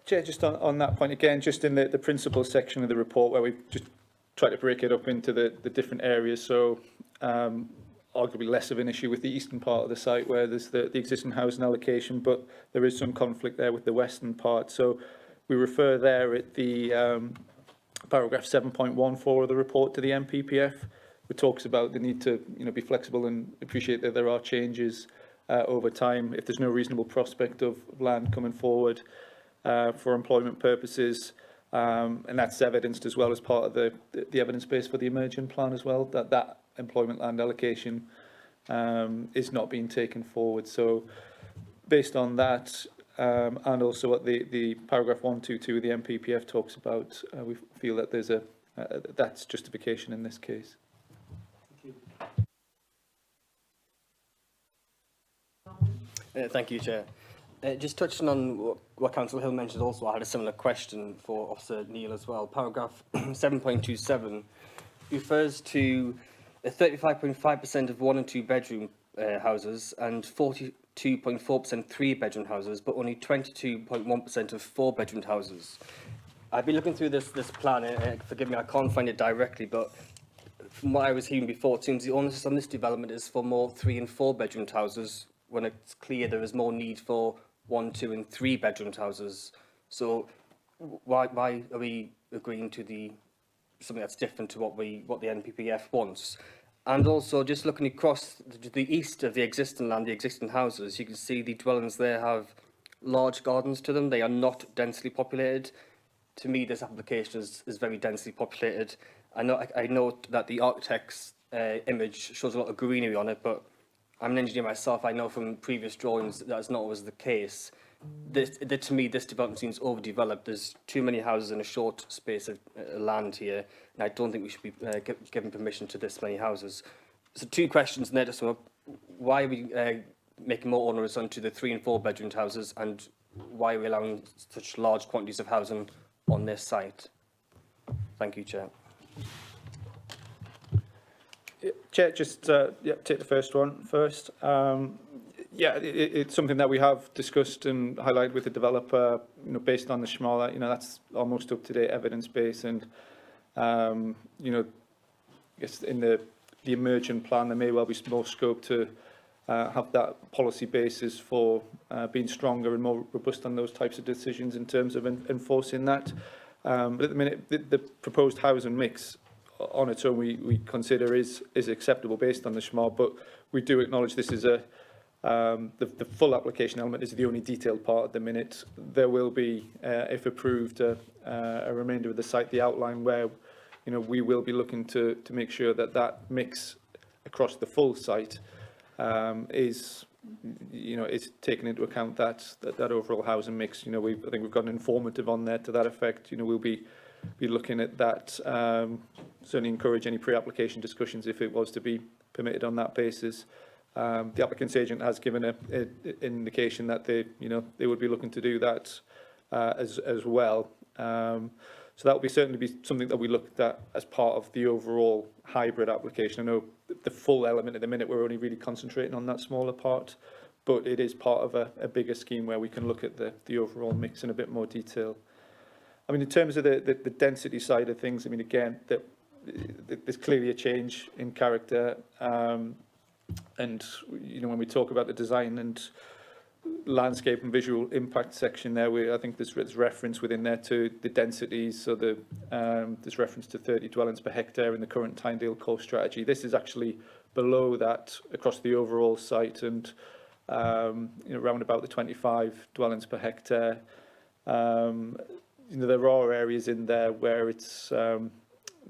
Chair, just on that point again, just in the principal section of the report where we've just tried to break it up into the different areas. So arguably less of an issue with the eastern part of the site where there's the existing housing allocation, but there is some conflict there with the western part. So we refer there at the paragraph 7.14 of the report to the MPPF, which talks about the need to, you know, be flexible and appreciate that there are changes over time. If there's no reasonable prospect of land coming forward for employment purposes, And that's evidenced as well as part of the evidence base for the emerging plan as well, that employment land allocation is not being taken forward. So based on that, and also what the paragraph 122 of the MPPF talks about, we feel that there's that's justification in this case. Thank you, Chair. Just touching on what Councillor Hill mentioned also, I had a similar question for Officer Neil as well. Paragraph 7.27 refers to 35.5% of 1 and 2 bedroom houses and 42.4% 3 bedroom houses, but only 22.1% of 4 bedroom houses. I've been looking through this plan, and forgive me, I can't find it directly, but from what I was hearing before, it seems the onus on this development is for more 3 and 4 bedroom houses, when it's clear there is more need for 1, 2 and 3 bedroom houses. So why are we agreeing to something that's different to what the NPPF wants? And also, just looking across the east of the existing land, the existing houses, you can see the dwellings there have large gardens to them. They are not densely populated. To me, this application is very densely populated. I note that the architect's image shows a lot of greenery on it, but I'm an engineer myself. I know from previous drawings that that's not always the case. To me, this development seems overdeveloped. There's too many houses in a short space of land here, and I don't think we should be giving permission to this many houses. So 2 questions in there to sum up. Why are we making more onerous onto the 3 and 4 bedroom houses, and why are we allowing such large quantities of housing on this site? Thank you, Chair. Chair, just take the first one first. It's something that we have discussed and highlighted with the developer, based on the SHMA, that's almost up-to-date evidence base, and, I guess in the emergent plan, there may well be more scope to have that policy basis for being stronger and more robust on those types of decisions in terms of enforcing that. But at the minute, the proposed housing mix on its own we consider is acceptable based on the SHMA, but we do acknowledge this is the full application element is the only detailed part at the minute. There will be, if approved, a remainder of the site, the outline, where we will be looking to make sure that mix across the full site is taken into account, that overall housing mix. I think we've got an informative on there to that effect. We'll be looking at that. Certainly encourage any pre-application discussions if it was to be permitted on that basis. The applicant's agent has given an indication that they would be looking to do that as well. So that will certainly be something that we looked at as part of the overall hybrid application. I know the full element at the minute, we're only really concentrating on that smaller part, but it is part of a bigger scheme where we can look at the overall mix in a bit more detail. I mean, in terms of the density side of things, I mean, again, there's clearly a change in character. And, when we talk about the design and landscape and visual impact section there, I think there's reference within there to the densities. So there's reference to 30 dwellings per hectare in the current Tyndale core strategy. This is actually below that across the overall site, and around about the 25 dwellings per hectare. There are areas in there where it's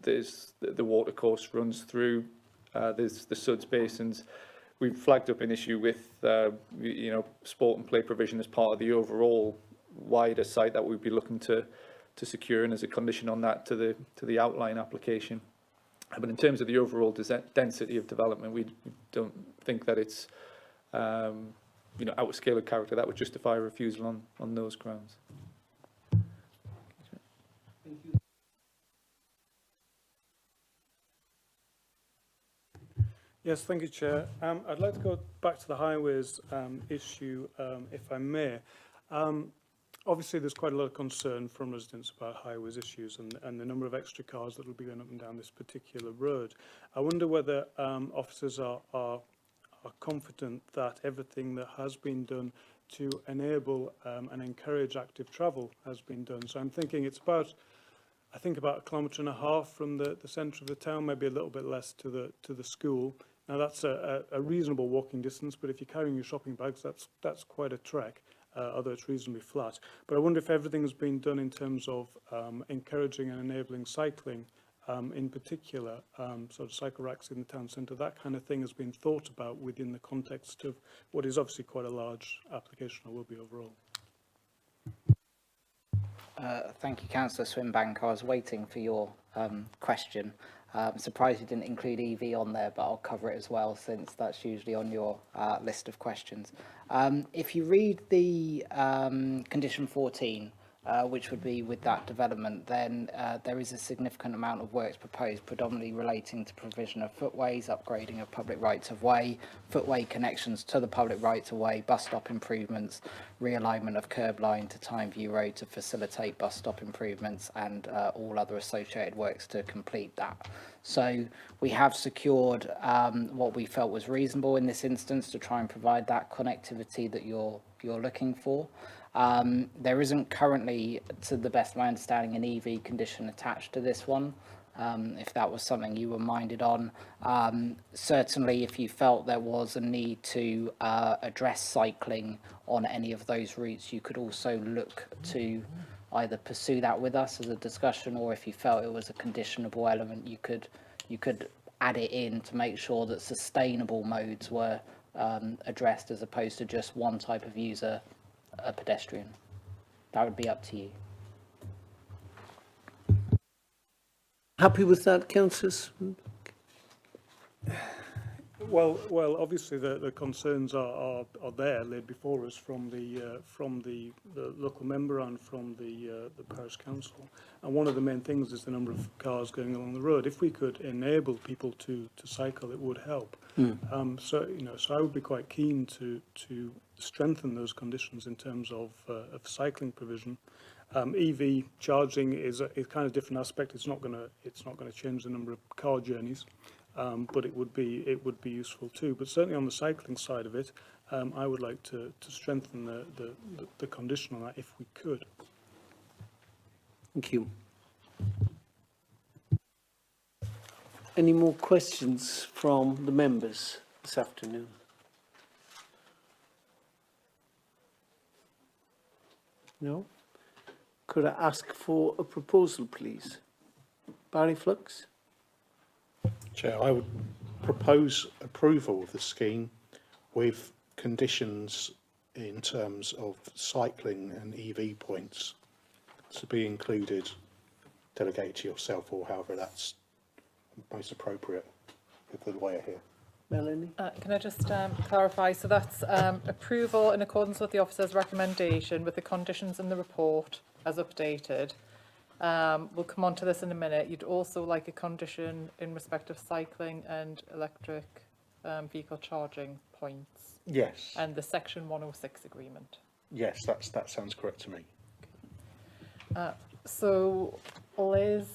there's the water course runs through. There's the suds basins. We've flagged up an issue with sport and play provision as part of the overall wider site that we'd be looking to secure, and as a condition on that to the outline application. But in terms of the overall density of development, we don't think that it's out of scale of character that would justify a refusal on those grounds. Yes, thank you, Chair. I'd like to go back to the highways issue, if I may. Obviously, there's quite a lot of concern from residents about highways issues and the number of extra cars that will be going up and down this particular road. I wonder whether officers are confident that everything that has been done to enable and encourage active travel has been done. So I'm thinking it's about 1.5 kilometres from the centre of the town, maybe a little bit less to the school. Now that's a reasonable walking distance, but if you're carrying your shopping bags, that's quite a trek. although it's reasonably flat. But I wonder if everything has been done in terms of encouraging and enabling cycling, in particular, sort of cycle racks in the town centre, that kind of thing has been thought about within the context of what is obviously quite a large application, or will be overall. Thank you, Councillor Swinbank. I was waiting for your question. I'm surprised you didn't include EV on there, but I'll cover it as well, since that's usually on your list of questions. If you read the condition 14, which would be with that development, then there is a significant amount of works proposed, predominantly relating to provision of footways, upgrading of public rights-of-way, footway connections to the public rights-of-way, bus stop improvements, realignment of curb line to Time View Road to facilitate bus stop improvements, and all other associated works to complete that. So we have secured what we felt was reasonable in this instance to try and provide that connectivity that you're looking for. There isn't currently, to the best of my understanding, an EV condition attached to this one. If that was something you were minded on. Certainly, if you felt there was a need to address cycling on any of those routes, you could also look to either pursue that with us as a discussion, or if you felt it was a conditionable element, you could add it in to make sure that sustainable modes were addressed, as opposed to just one type of user, a pedestrian. That would be up to you. Happy with that, councillors? Well, obviously the concerns are there, laid before us from the local member and from the parish council. And one of the main things is the number of cars going along the road. If we could enable people to cycle, it would help. So I would be quite keen to strengthen those conditions in terms of cycling provision. EV charging is a kind of different aspect. It's not going to change the number of car journeys, but it would be useful too. But certainly on the cycling side of it, I would like to strengthen the condition on that if we could. Thank you. Any more questions from the members this afternoon? No? Could I ask for a proposal, please? Barry Flux? Chair, I would propose approval of the scheme with conditions in terms of cycling and EV points to be included, delegated to yourself, or however that's most appropriate with the lawyer here. Melanie? Can I just clarify? So that's approval in accordance with the officer's recommendation with the conditions in the report as updated. We'll come on to this in a minute. You'd also like a condition in respect of cycling and electric vehicle charging points. Yes. And the Section 106 agreement. Yes, that sounds correct to me. So Liz,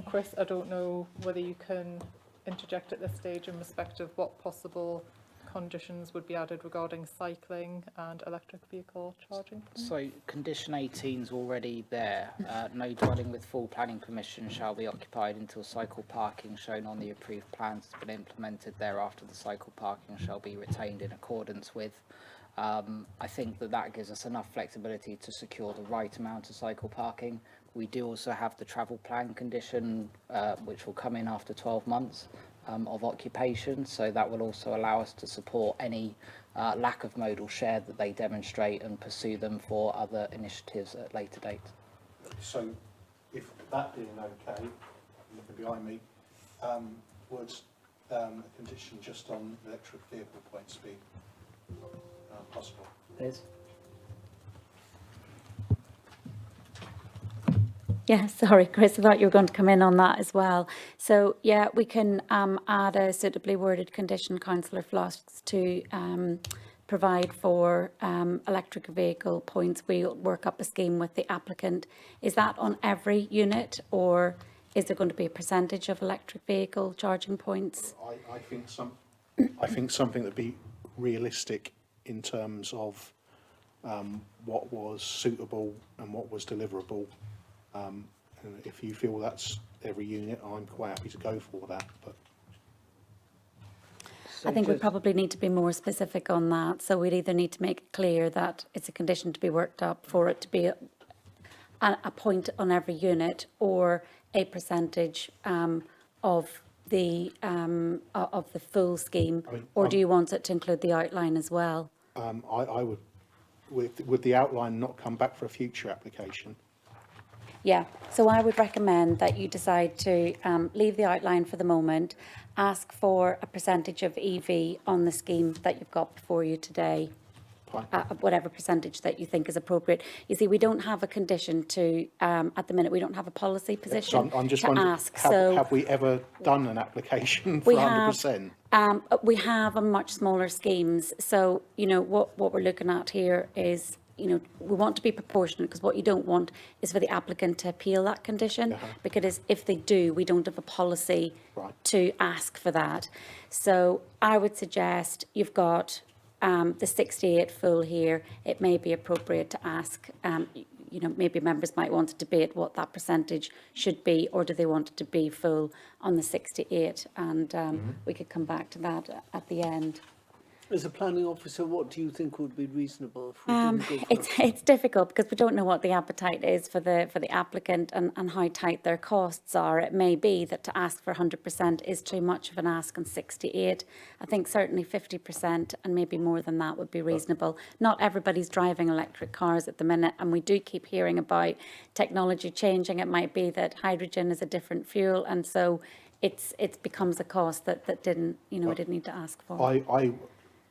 Chris, I don't know whether you can interject at this stage in respect of what possible conditions would be added regarding cycling and electric vehicle charging. So condition 18 is already there. No dwelling with full planning permission shall be occupied until cycle parking shown on the approved plans has been implemented. Thereafter, the cycle parking shall be retained in accordance with. I think that gives us enough flexibility to secure the right amount of cycle parking. We do also have the travel plan condition, which will come in after 12 months of occupation. So that will also allow us to support any lack of modal share that they demonstrate and pursue them for other initiatives at a later date. So if that being okay, looking behind me, would a condition just on electric vehicle points be possible? Liz? Yeah, sorry, Chris, I thought you were going to come in on that as well. So, yeah, we can add a suitably worded condition, Councillor Flux, to provide for electric vehicle points. We'll work up a scheme with the applicant. Is that on every unit, or is there going to be a percentage of electric vehicle charging points? I think something that'd be realistic in terms of what was suitable and what was deliverable. And if you feel that's every unit, I'm quite happy to go for that. But I think we Just- probably need to be more specific on that. So we'd either need to make it clear that it's a condition to be worked up for it to be a point on every unit, or a percentage of the full scheme, or do you want it to include the outline as well? I would, would the outline not come back for a future application? Yeah, so I would recommend that you decide to leave the outline for the moment, ask for a percentage of EV on the scheme that you've got before you today, Fine. whatever percentage that you think is appropriate. You see, we don't have a condition to, at the minute, we don't have a policy So position I'm just to wondering, ask. So have we ever done an application for we have, 100%? we have on much smaller schemes. So, you know, what we're looking at here is, you know, we want to be proportionate, because what you don't want is for the applicant to appeal that condition, because if they do, we don't have a policy to ask for that. So I would suggest you've got the 68 full here. It may be appropriate to ask, you know, maybe members might want to debate what that percentage should be, or do they want it to be full on the 68? And we could come back to that at the end. As a planning officer, what do you think would be reasonable if we didn't go for It's difficult, because we don't know what the appetite is for the applicant, and how tight their costs are. It may be that to ask for 100% is too much of an ask on 68. I think certainly 50% and maybe more than that would be reasonable. Not everybody's driving electric cars at the minute, and we do keep hearing about technology changing. It might be that hydrogen is a different fuel, and so it becomes a cost that didn't, you know, we didn't need to ask for.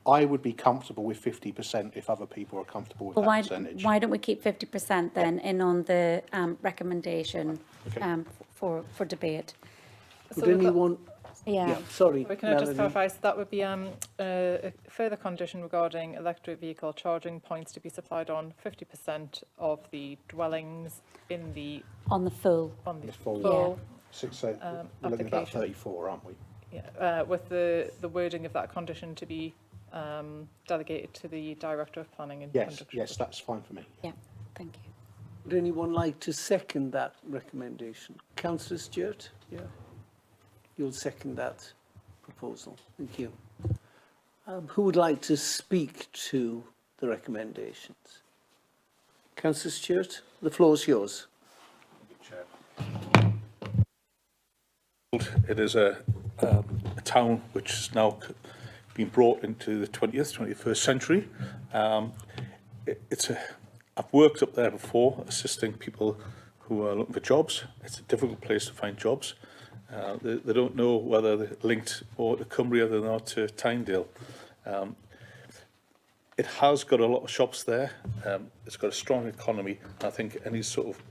I would be comfortable with 50% if other people are comfortable with Well, that percentage. why don't we keep 50% then in on the recommendation for debate? Would anyone? Yeah. Sorry, We can I just Melanie. clarify, so that would be a further condition regarding electric vehicle charging points to be supplied on 50% of the dwellings in the... On the full. On the The full, full we're looking at about application. 34, aren't we? Yeah, with the wording of that condition to be delegated to the Director of Planning and Yes, Construction. yes, that's fine for me. Yeah, thank you. Would anyone like to second that recommendation? Councillor Stewart? Yeah. You'll second that proposal. Thank you. Who would like to speak to the recommendations? Councillor Stewart, the floor is yours. It is a town which has now been brought into the 20th, 21st century. I've worked up there before, assisting people who are looking for jobs. It's a difficult place to find jobs. They don't know whether they're linked or to Cumbria than they are to Tynedale. It has got a lot of shops there. It's got a strong economy. I think any sort of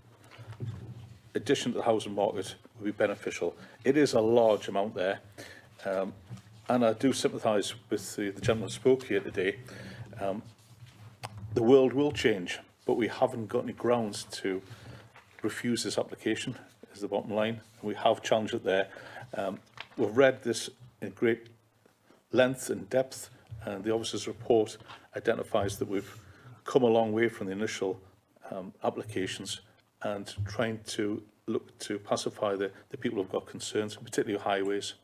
addition to the housing market would be beneficial. It is a large amount there. And I do sympathise with the gentleman who spoke here today. The world will change, but we haven't got any grounds to refuse this application, is the bottom line. We have challenged it there. We've read this in great length and depth, and the officer's report identifies that we've come a long way from the initial applications, and trying to look to pacify the people who've got concerns, particularly highways.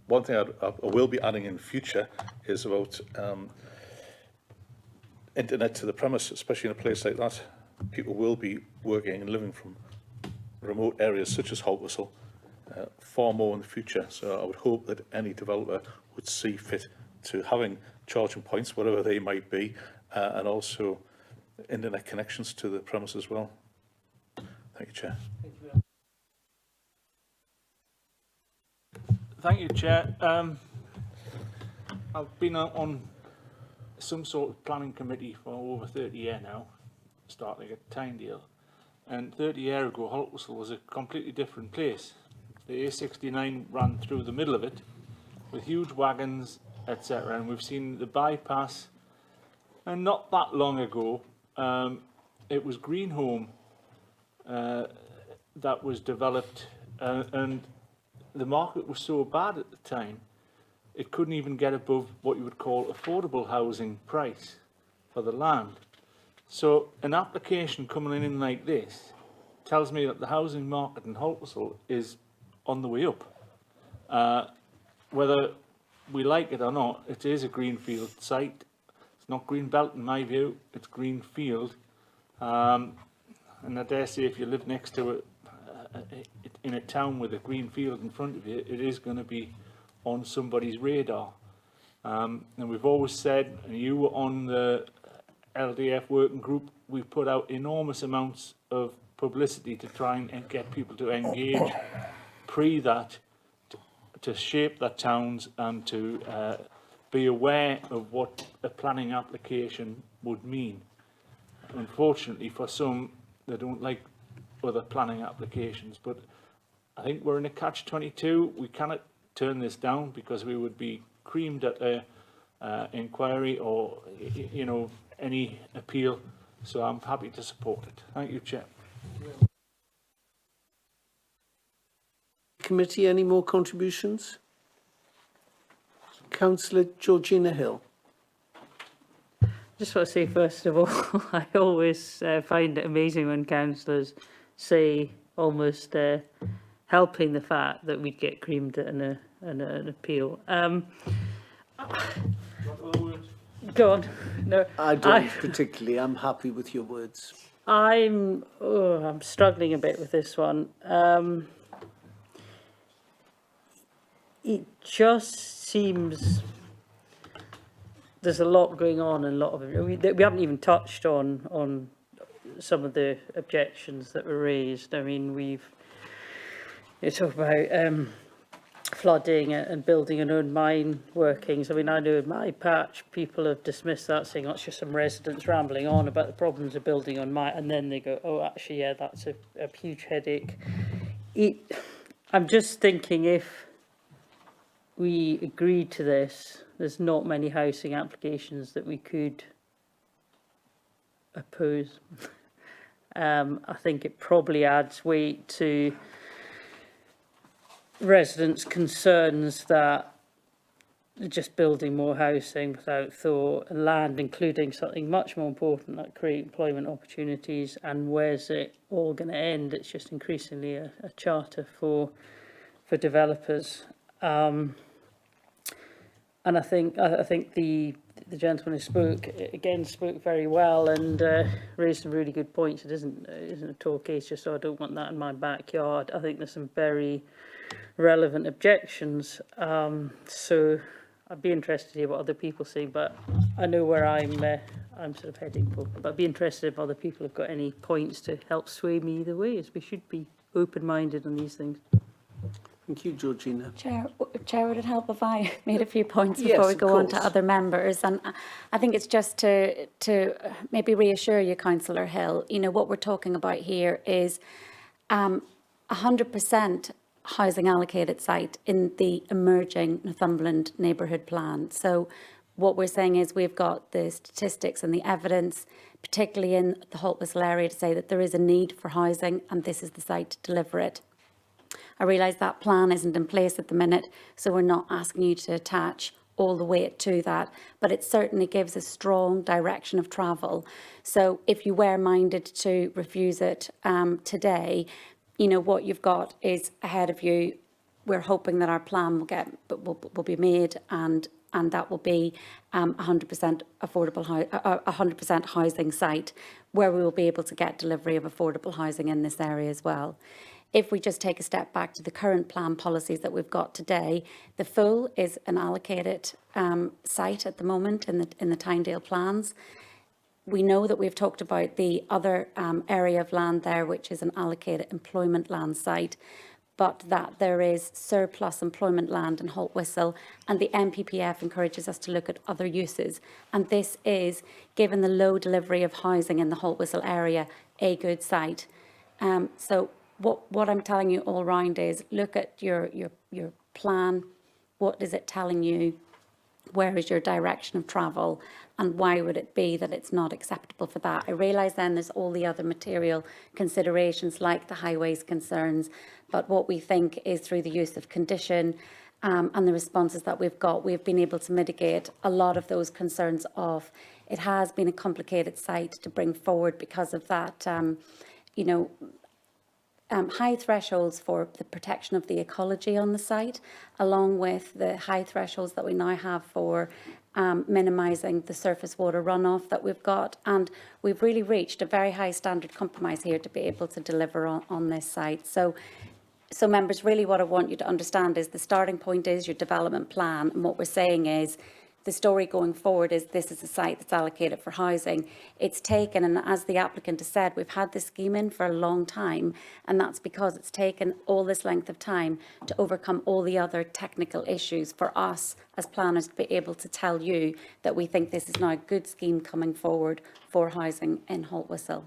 One thing I will be adding in future is about internet to the premise, especially in a place like that. People will be working and living from remote areas such as Haltwhistle far more in the future. So I would hope that any developer would see fit to having charging points, whatever they might be, and also internet connections to the premise as well. Thank you, Chair. Thank you, Chair. I've been on some sort of planning committee for over 30 years now, starting at Tynedale. And 30 years ago, Haltwhistle was a completely different place. The A69 ran through the middle of it with huge wagons, etc. And we've seen the bypass. And not that long ago, it was Greenhome that was developed, and the market was so bad at the time, it couldn't even get above what you would call affordable housing price for the land. So an application coming in like this tells me that the housing market in Haltwhistle is on the way up. whether we like it or not, it is a greenfield site. It's not green belt in my view, it's greenfield. And I dare say if you live next to it, in a town with a green field in front of you, it is going to be on somebody's radar. And we've always said, and you were on the LDF working group, we put out enormous amounts of publicity to try and get people to engage pre that, to shape their towns and to be aware of what a planning application would mean. Unfortunately, for some, they don't like other planning applications, but I think we're in a catch-22. We cannot turn this down because we would be creamed at a inquiry or, you know, any appeal. So I'm happy to support it. Thank you, Chair. Committee, any more contributions? Councillor Georgina Hill. Just want to say, first of all, I always find it amazing when councillors say, almost helping the fact that we'd get creamed at an appeal. Go on. No, I don't particularly. I'm happy with your words. I'm struggling a bit with this one. It just seems there's a lot going on, and a lot of it. We haven't even touched on some of the objections that were raised. I mean, you talk about flooding and building an own mine workings. I mean, I know in my patch people have dismissed that, saying, oh, it's just some residents rambling on about the problems of building on mine, and then they go, oh, actually, yeah, that's a huge headache. I'm just thinking, if we agreed to this, there's not many housing applications that we could oppose. I think it probably adds weight to residents' concerns that they're just building more housing without thought, and land, including something much more important like create employment opportunities. And where's it all going to end? It's just increasingly a charter for developers. And I think the gentleman who spoke very well and raised some really good points. It isn't a tall case just so I don't want that in my backyard. I think there's some very relevant objections. So I'd be interested to hear what other people say, but I know where I'm sort of heading for. But I'd be interested if other people have got any points to help sway me either way, as we should be open-minded on these things. Thank you, Georgina. Chair, would it help if I made a few points before we go on to other members? And I think it's just to maybe reassure you, Councillor Hill, you know, what we're talking about here is 100% housing allocated site in the emerging Northumberland neighbourhood plan. So what we're saying is we've got the statistics and the evidence, particularly in the Holt Whistle area, to say that there is a need for housing and this is the site to deliver it. I realise that plan isn't in place at the minute, so we're not asking you to attach all the weight to that, but it certainly gives a strong direction of travel. So if you were minded to refuse it today, you know, what you've got is ahead of you. We're hoping that our plan will be made, and that will be 100% affordable, 100% housing site, where we will be able to get delivery of affordable housing in this area as well. If we just take a step back to the current plan policies that we've got today, the full is an allocated site at the moment in the Tynedale plans. We know that we've talked about the other area of land there, which is an allocated employment land site, but that there is surplus employment land in Holt Whistle, and the MPPF encourages us to look at other uses. And this is, given the low delivery of housing in the Holt Whistle area, a good site. So what I'm telling you all round is look at your plan. What is it telling you? Where is your direction of travel? And why would it be that it's not acceptable for that? I realise then there's all the other material considerations like the highways concerns, but what we think is through the use of condition and the responses that we've got, we've been able to mitigate a lot of those concerns off. It has been a complicated site to bring forward because of that, you know, high thresholds for the protection of the ecology on the site, along with the high thresholds that we now have for minimising the surface water runoff that we've got. And we've really reached a very high standard compromise here to be able to deliver on this site. So members, really what I want you to understand is the starting point is your development plan. And what we're saying is the story going forward is this is a site that's allocated for housing. It's taken, and as the applicant has said, we've had this scheme in for a long time, and that's because it's taken all this length of time to overcome all the other technical issues for us as planners to be able to tell you that we think this is now a good scheme coming forward for housing in Haltwhistle.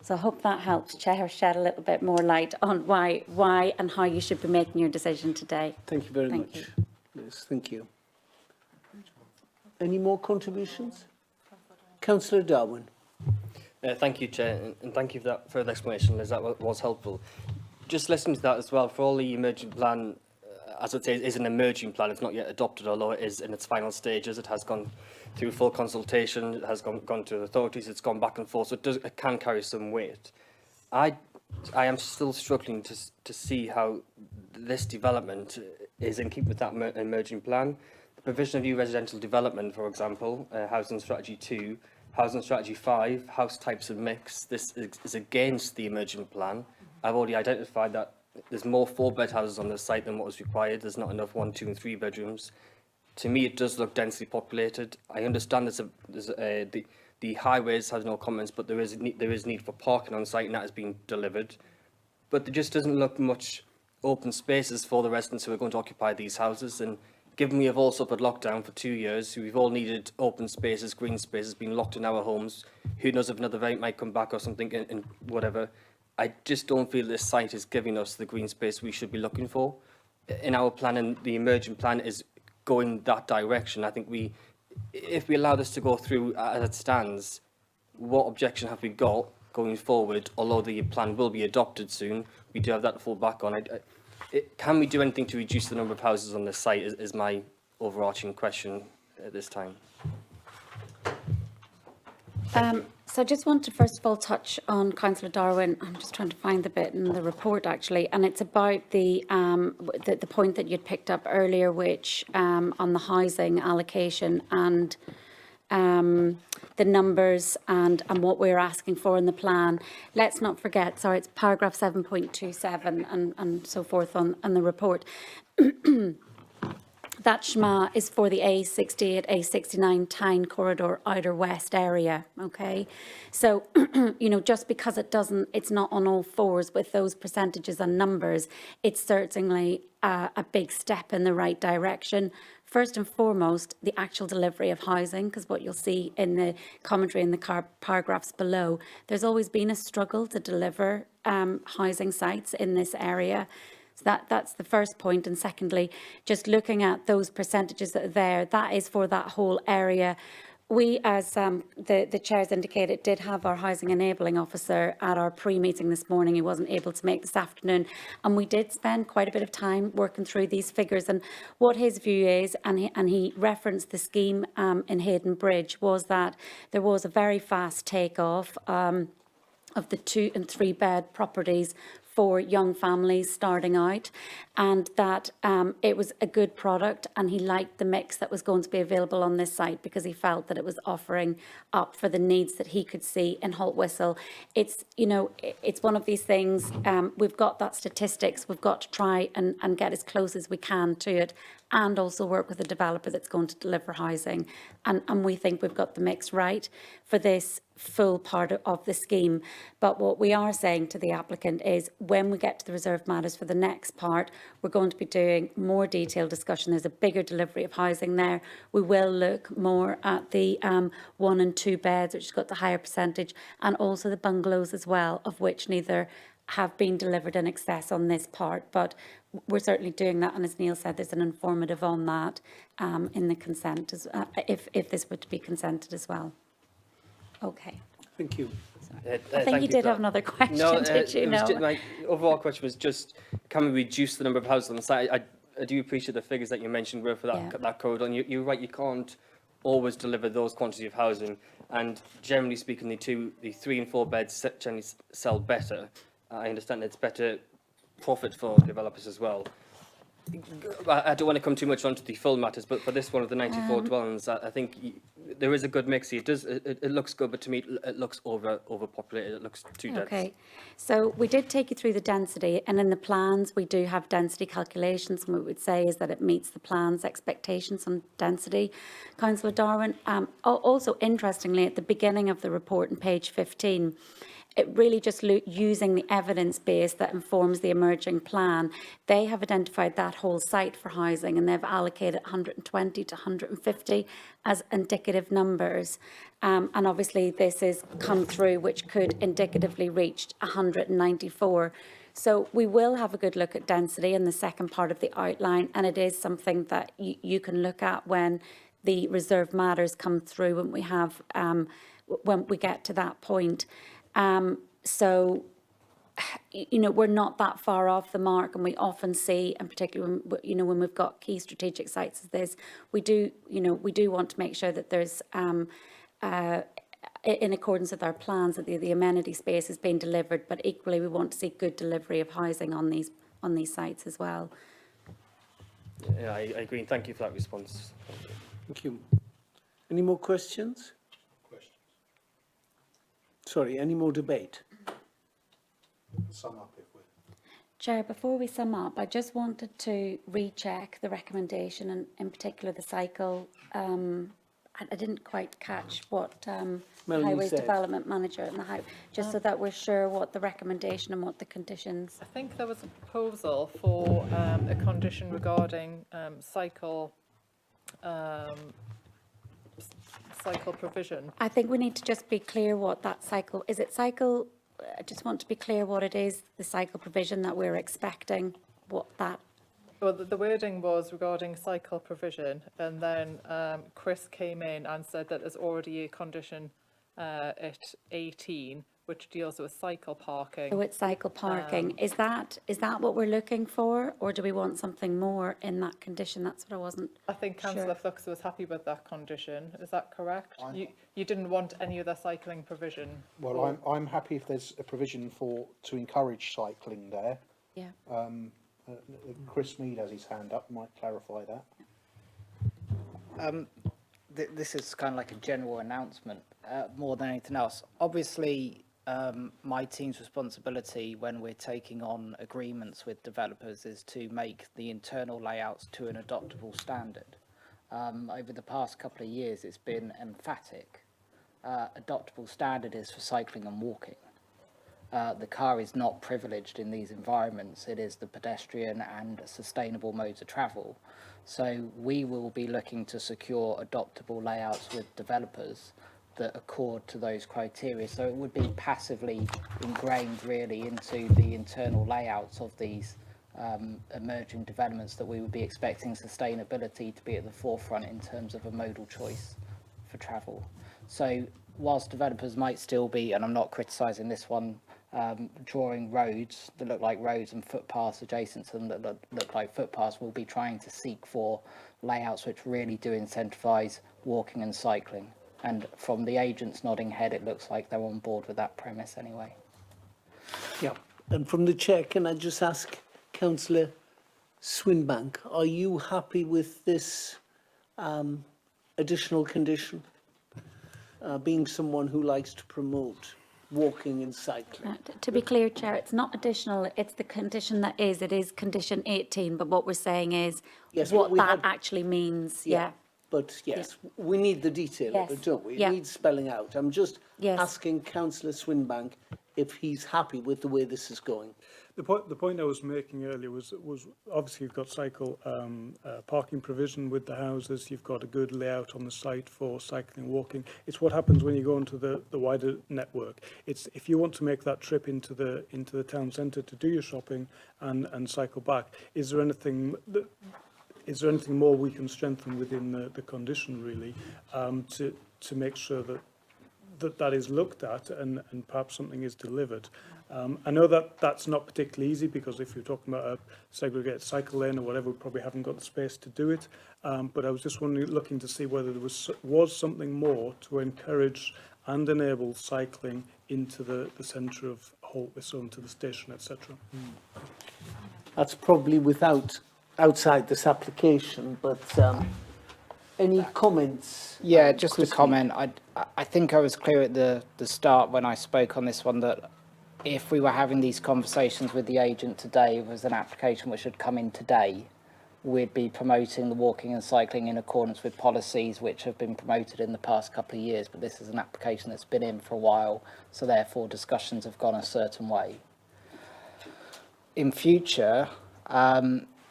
So I hope that helps, Chair, shed a little bit more light on why and how you should be making your decision today. Thank you very much. Yes, thank you. Any more contributions? Councillor Darwin. Thank you, Chair, and thank you for that further explanation, as that was helpful. Just listening to that as well, for all the emerging plan, as I say, is an emerging plan. It's not yet adopted, although it is in its final stages. It has gone through full consultation, it has gone to authorities, it's gone back and forth, so it can carry some weight. I am still struggling to see how this development is in keeping with that emerging plan. The provision of new residential development, for example, Housing Strategy 2, Housing Strategy 5, house types and mix, this is against the emerging plan. I've already identified that there's more 4-bed houses on the site than what was required. There's not enough 1, 2 and 3 bedrooms. To me, it does look densely populated. I understand the highways has no comments, but there is need for parking on site, and that has been delivered. But there just doesn't look much open spaces for the residents who are going to occupy these houses. And given we have all suffered lockdown for 2 years, we've all needed open spaces, green spaces, been locked in our homes. Who knows if another variant might come back or something, and whatever. I just don't feel this site is giving us the green space we should be looking for. In our plan, and the emerging plan is going that direction. I think if we allow this to go through as it stands, what objection have we got going forward? Although the plan will be adopted soon, we do have that to fall back on. Can we do anything to reduce the number of houses on this site is my overarching question at this time. So I just want to first of all touch on Councillor Darwin. I'm just trying to find the bit in the report actually, and it's about the point that you'd picked up earlier, which on the housing allocation and the numbers and what we're asking for in the plan. Let's not forget, sorry, it's paragraph 7.27 and so forth on the report. That schma is for the A68, A69 Tyne Corridor Outer West area, okay? So, you know, just because it's not on all fours with those percentages and numbers, it's certainly a big step in the right direction. First and foremost, the actual delivery of housing, because what you'll see in the commentary in the paragraphs below, there's always been a struggle to deliver housing sites in this area. So that's the first point. And secondly, just looking at those percentages that are there, that is for that whole area. We, as the chairs indicated, did have our housing enabling officer at our pre-meeting this morning. He wasn't able to make this afternoon. And we did spend quite a bit of time working through these figures. And what his view is, and he referenced the scheme in Hayden Bridge, was that there was a very fast takeoff of the 2 and 3 bed properties for young families starting out, and that it was a good product, and he liked the mix that was going to be available on this site because he felt that it was offering up for the needs that he could see in Haltwhistle. It's, you know, it's one of these things, we've got that statistics, we've got to try and get as close as we can to it, and also work with a developer that's going to deliver housing. And we think we've got the mix right for this full part of the scheme. But what we are saying to the applicant is when we get to the reserved matters for the next part, we're going to be doing more detailed discussion. There's a bigger delivery of housing there. We will look more at the 1 and 2 beds, which has got the higher percentage, and also the bungalows as well, of which neither have been delivered in excess on this part, but we're certainly doing that. And as Neil said, there's an informative on that in the consent, if this were to be consented as well. Okay. Thank you. I think you did have another question, did you? No. My overall question was just, can we reduce the number of houses on the site? I do appreciate the figures that you mentioned were for that corridor. And you're right, you can't always deliver those quantity of housing. And generally speaking, the 3 and 4 beds generally sell better. I understand it's better profit for developers as well. I don't want to come too much onto the full matters, but for this one of the 94 dwellings, I think there is a good mix here. It looks good, but to me it looks overpopulated. It looks too dense. Okay, so we did take you through the density, and in the plans we do have density calculations, and what we would say is that it meets the plan's expectations on density. Councillor Darwin, also interestingly, at the beginning of the report on page 15, it really just using the evidence base that informs the emerging plan. They have identified that whole site for housing, and they've allocated 120 to 150 as indicative numbers. And obviously this is come through, which could indicatively reach 194. So we will have a good look at density in the second part of the outline, and it is something that you can look at when the reserve matters come through, when we have when we get to that point. So, you know, we're not that far off the mark, and we often see, and particularly when, you know, when we've got key strategic sites as this, we do want to make sure that there's, in accordance with our plans, that the amenity space is being delivered, but equally we want to see good delivery of housing on these sites as well. Yeah, I agree. Thank you for that response. Thank you. Any more questions? Sorry, any more debate? Sum up if we... Chair, before we sum up, I just wanted to recheck the recommendation, and in particular the cycle. I didn't quite catch what Highways Development Manager and the Highway, just so that we're sure what the recommendation and what the conditions. I think there was a proposal for a condition regarding cycle provision. I think we need to just be clear what that cycle, is it cycle, I just want to be clear what it is, the cycle provision that we're expecting, what that. Well, the wording was regarding cycle provision, and then Chris came in and said that there's already a condition at 18 which deals with cycle parking. So it's cycle parking. Is that what we're looking for, or do we want something more in that condition? That's what I wasn't I think Councillor Flux was happy with that condition. Is that correct? You didn't want any other cycling provision? Well, I'm happy if there's a provision to encourage cycling there. Yeah. Chris Mead has his hand up, might clarify that. This is kind of like a general announcement more than anything else. Obviously, my team's responsibility when we're taking on agreements with developers is to make the internal layouts to an adoptable standard. Over the past couple of years, it's been emphatic. Adoptable standard is for cycling and walking. The car is not privileged in these environments. It is the pedestrian and sustainable modes of travel. So we will be looking to secure adoptable layouts with developers that accord to those criteria. So it would be passively ingrained really into the internal layouts of these emerging developments that we would be expecting sustainability to be at the forefront in terms of a modal choice for travel. So whilst developers might still be, and I'm not criticising this one, drawing roads that look like roads and footpaths adjacent to them that look like footpaths, we'll be trying to seek for layouts which really do incentivise walking and cycling. And from the agents nodding head, it looks like they're on board with that premise anyway. Yeah, and from the chair, can I just ask Councillor Swinbank, are you happy with this additional condition? Being someone who likes to promote walking and cycling. To be clear, Chair, it's not additional, it's the condition that is, it is condition 18, but what we're saying is what that actually means, yeah. But yes, we need the detail of it, don't we? It needs spelling out. I'm just asking Councillor Swinbank if he's happy with the way this is going. The point I was making earlier was obviously you've got cycle parking provision with the houses. You've got a good layout on the site for cycling and walking. It's what happens when you go into the wider network. It's if you want to make that trip into the town centre to do your shopping and cycle back. Is there anything more we can strengthen within the condition really to make sure that is looked at and perhaps something is delivered? I know that's not particularly easy because if you're talking about a segregated cycle lane or whatever, we probably haven't got the space to do it. But I was just looking to see whether there was something more to encourage and enable cycling into the centre of Holt Whistle to the station, etc. That's probably outside this application, but any comments? Yeah, just a Christy? comment. I think I was clear at the start when I spoke on this one that if we were having these conversations with the agent today, it was an application which had come in today, we'd be promoting the walking and cycling in accordance with policies which have been promoted in the past couple of years, but this is an application that's been in for a while, so therefore discussions have gone a certain way. In future,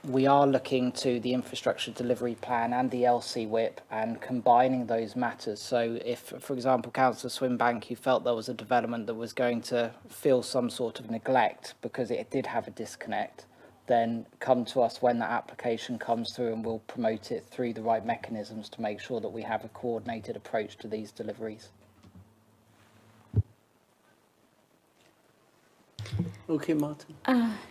we are looking to the infrastructure delivery plan and the LC whip and combining those matters. So if, for example, Councillor Swinbank, you felt there was a development that was going to feel some sort of neglect because it did have a disconnect, then come to us when that application comes through and we'll promote it through the right mechanisms to make sure that we have a coordinated approach to these deliveries. Okay, Martin.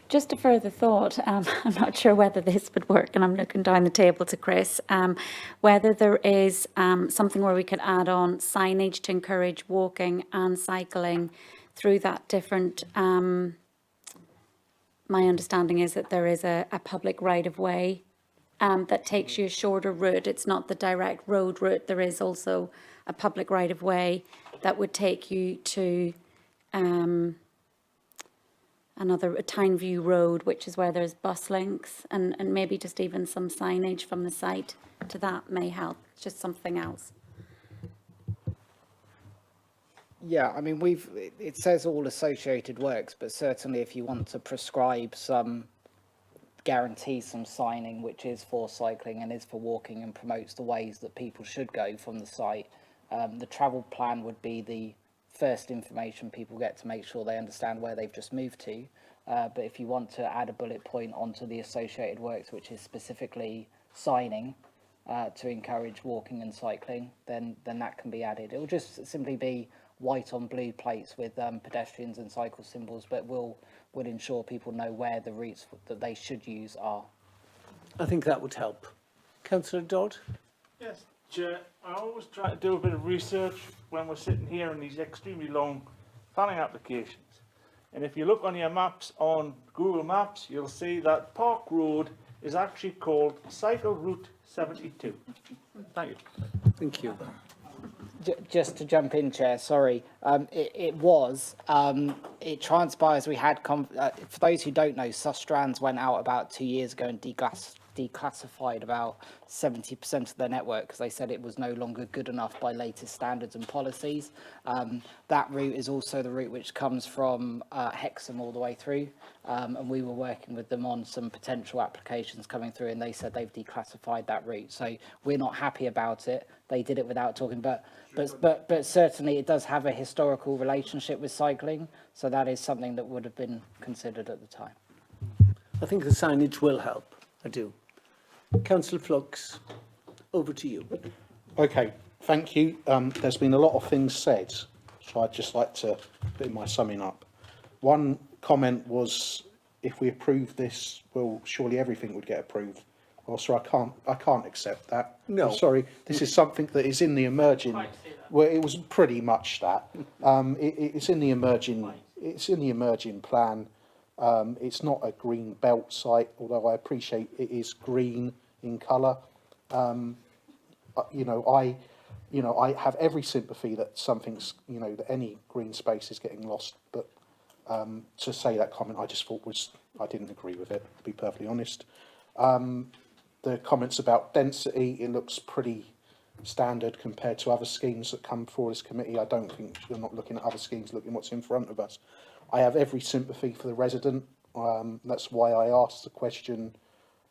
Just a further thought, I'm not sure whether this would work, and I'm looking down the table to Chris, whether there is something where we could add on signage to encourage walking and cycling through that different, my understanding is that there is a public right-of-way that takes you a shorter route. It's not the direct road route. There is also a public right-of-way that would take you to a Tyne View Road, which is where there's bus links, and maybe just even some signage from the site to that may help. It's just something else. Yeah, I mean, it says all associated works, but certainly if you want to prescribe guarantee some signing, which is for cycling and is for walking and promotes the ways that people should go from the site, the travel plan would be the first information people get to make sure they understand where they've just moved to. But if you want to add a bullet point onto the associated works, which is specifically signing to encourage walking and cycling, then that can be added. It will just simply be white on blue plates with pedestrians and cycle symbols, but will ensure people know where the routes that they should use are. I think that would help. Councillor Dodd? Yes, Chair. I always try to do a bit of research when we're sitting here in these extremely long planning applications. And if you look on your maps on Google Maps, you'll see that Park Road is actually called Cycle Route 72. Thank you. Thank you. Just to jump in, Chair, sorry. It transpires we had, for those who don't know, Sustrans went out about 2 years ago and declassified about 70% of their network because they said it was no longer good enough by latest standards and policies. That route is also the route which comes from Hexham all the way through, and we were working with them on some potential applications coming through, and they said they've declassified that route. So we're not happy about it. They did it without talking, but certainly it does have a historical relationship with cycling, so that is something that would have been considered at the time. I think the signage will help. I do. Councillor Flux, over to you. Okay, thank you. There's been a lot of things said, so I'd just like to put my summing up. One comment was, if we approve this, well, surely everything would get approved. Well, sir, I can't accept that. No. I'm sorry, this is something that is in the emerging. Well, it was pretty much that. It's in the emerging. It's in the emerging plan. It's not a green belt site, although I appreciate it is green in colour. I have every sympathy that something's, that any green space is getting lost. But to say that comment, I just thought I didn't agree with it, to be perfectly honest. The comments about density, it looks pretty standard compared to other schemes that come before this committee. I don't think you're not looking at other schemes, looking what's in front of us. I have every sympathy for the resident. That's why I asked the question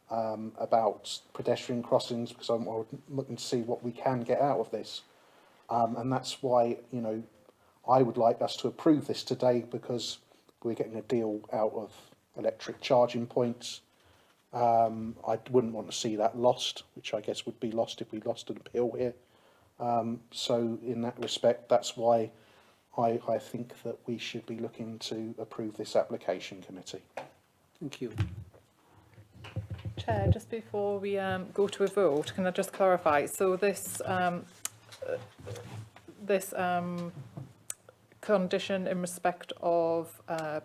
about pedestrian crossings, because I'm looking to see what we can get out of this. And that's why, I would like us to approve this today, because we're getting a deal out of electric charging points. I wouldn't want to see that lost, which I guess would be lost if we lost an appeal here. So in that respect, that's why I think that we should be looking to approve this application committee. Thank you. Chair, just before we go to a vote, can I just clarify? So this condition in respect of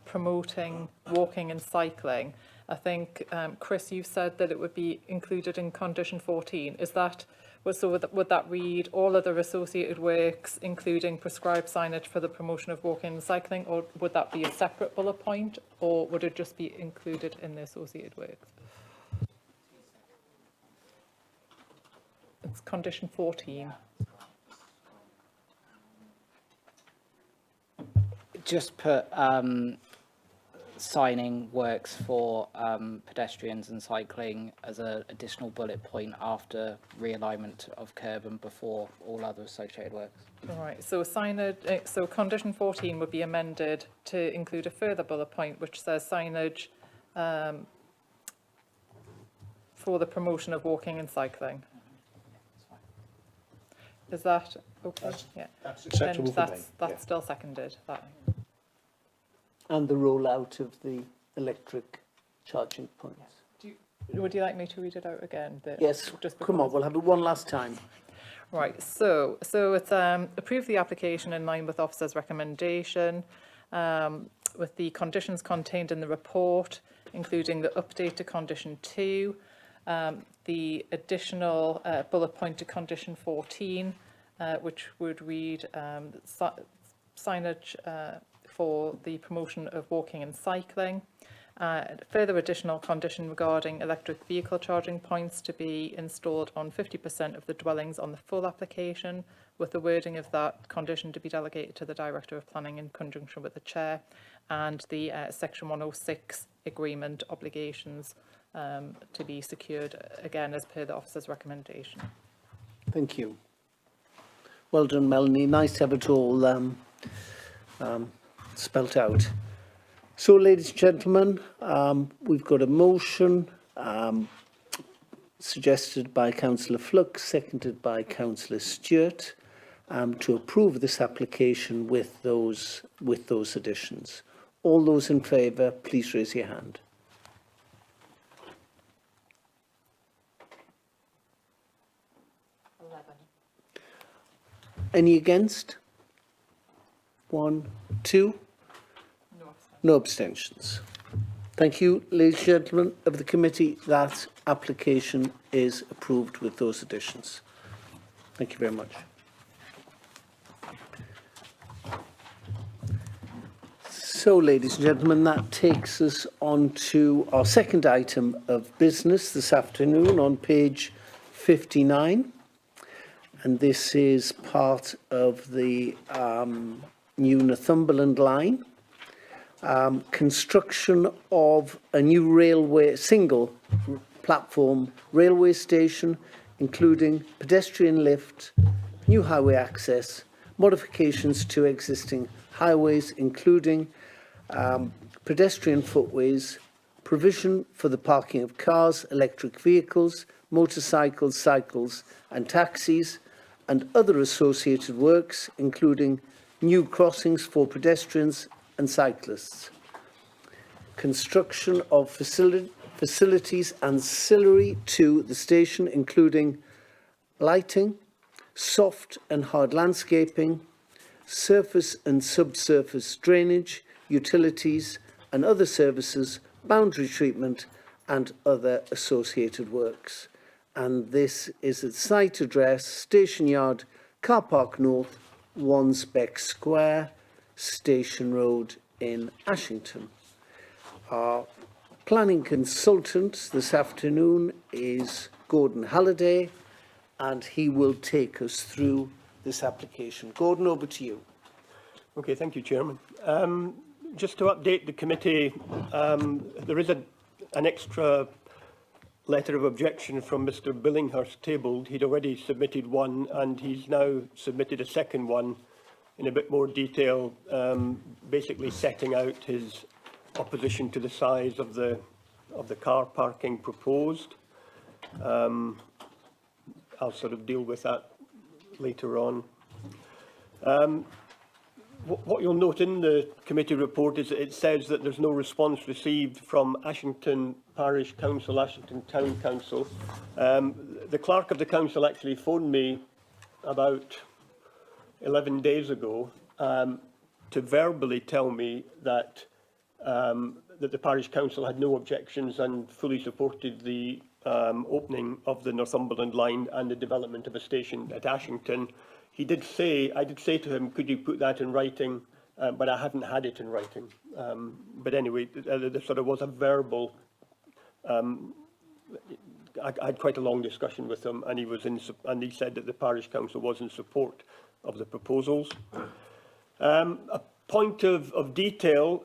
promoting walking and cycling. I think, Chris, you've said that it would be included in condition 14. Is that, would that read all other associated works, including prescribed signage for the promotion of walking and cycling, or would that be a separate bullet point, or would it just be included in the associated works? It's condition 14. Just put signing works for pedestrians and cycling as an additional bullet point after realignment of curb and before all other associated works. All right, so signage, so condition 14 would be amended to include a further bullet point which says signage for the promotion of walking and cycling. Is that okay? That's acceptable for me. That's still seconded. That. And the rollout of the electric charging points. Would you like me to read it out again? Yes, come on, we'll have it one last time. Right, so it's approve the application in line with officer's recommendation, with the conditions contained in the report, including the update to condition 2, the additional bullet point to condition 14, which would read signage for the promotion of walking and cycling. Further additional condition regarding electric vehicle charging points to be installed on 50% of the dwellings on the full application, with the wording of that condition to be delegated to the Director of Planning in conjunction with the Chair, and the Section 106 agreement obligations to be secured, again, as per the officer's recommendation. Thank you. Well done, Melanie. Nice to have it all spelt out. So, ladies and gentlemen, we've got a motion suggested by Councillor Flux, seconded by Councillor Stewart, to approve this application with those additions. All those in favour, please raise your hand. Any against? 1, 2. No abstentions. Thank you, ladies and gentlemen of the committee. That application is approved with those additions. Thank you very much. So, ladies and gentlemen, that takes us on to our second item of business this afternoon on page 59. And this is part of the new Northumberland line. Construction of a new railway, single platform railway station, including pedestrian lift, new highway access, modifications to existing highways, including pedestrian footways, provision for the parking of cars, electric vehicles, motorcycles, cycles and taxis, and other associated works, including new crossings for pedestrians and cyclists. Construction of facilities ancillary to the station, including lighting, soft and hard landscaping, surface and subsurface drainage, utilities and other services, boundary treatment and other associated works. And this is at site address, Station Yard, Car Park North, Wansbeck Square, Station Road in Ashington. Our planning consultant this afternoon is Gordon Halliday, and he will take us through this application. Gordon, over to you. Okay, thank you, Chairman. Just to update the committee, there is an extra letter of objection from Mr Billinghurst tabled. He'd already submitted one, and he's now submitted a second one in a bit more detail, basically setting out his opposition to the size of the car parking proposed. I'll sort of deal with that later on. What you'll note in the committee report is that it says that there's no response received from Ashington Parish Council, Ashington Town Council. The clerk of the council actually phoned me about 11 days ago to verbally tell me that that the parish council had no objections and fully supported the opening of the Northumberland line and the development of a station at Ashington. He did say, I did say to him, could you put that in writing? But I haven't had it in writing. But anyway, there sort of was a verbal. I had quite a long discussion with him, and he said that the parish council was in support of the proposals. A point of detail.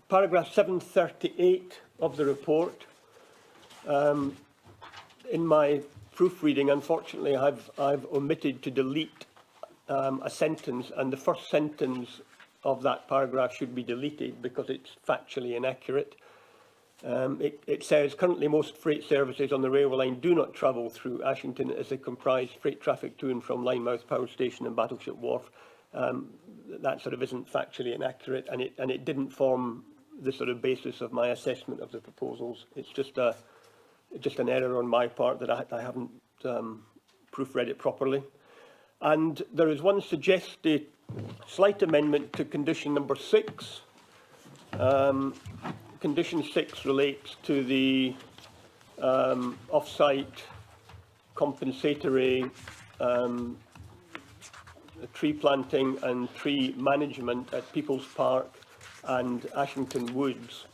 Paragraph 738 of the report. In my proofreading, unfortunately, I've omitted to delete a sentence, and the first sentence of that paragraph should be deleted because it's factually inaccurate. It says, currently most freight services on the railway line do not travel through Ashington as they comprise freight traffic to and from Linemouth Power Station and Battleship Wharf. That sort of isn't factually inaccurate, and it didn't form the sort of basis of my assessment of the proposals. It's just an error on my part that I haven't proofread it properly. And there is one suggested slight amendment to condition number 6. Condition 6 relates to the off-site compensatory tree planting and tree management at People's Park and Ashington Woods.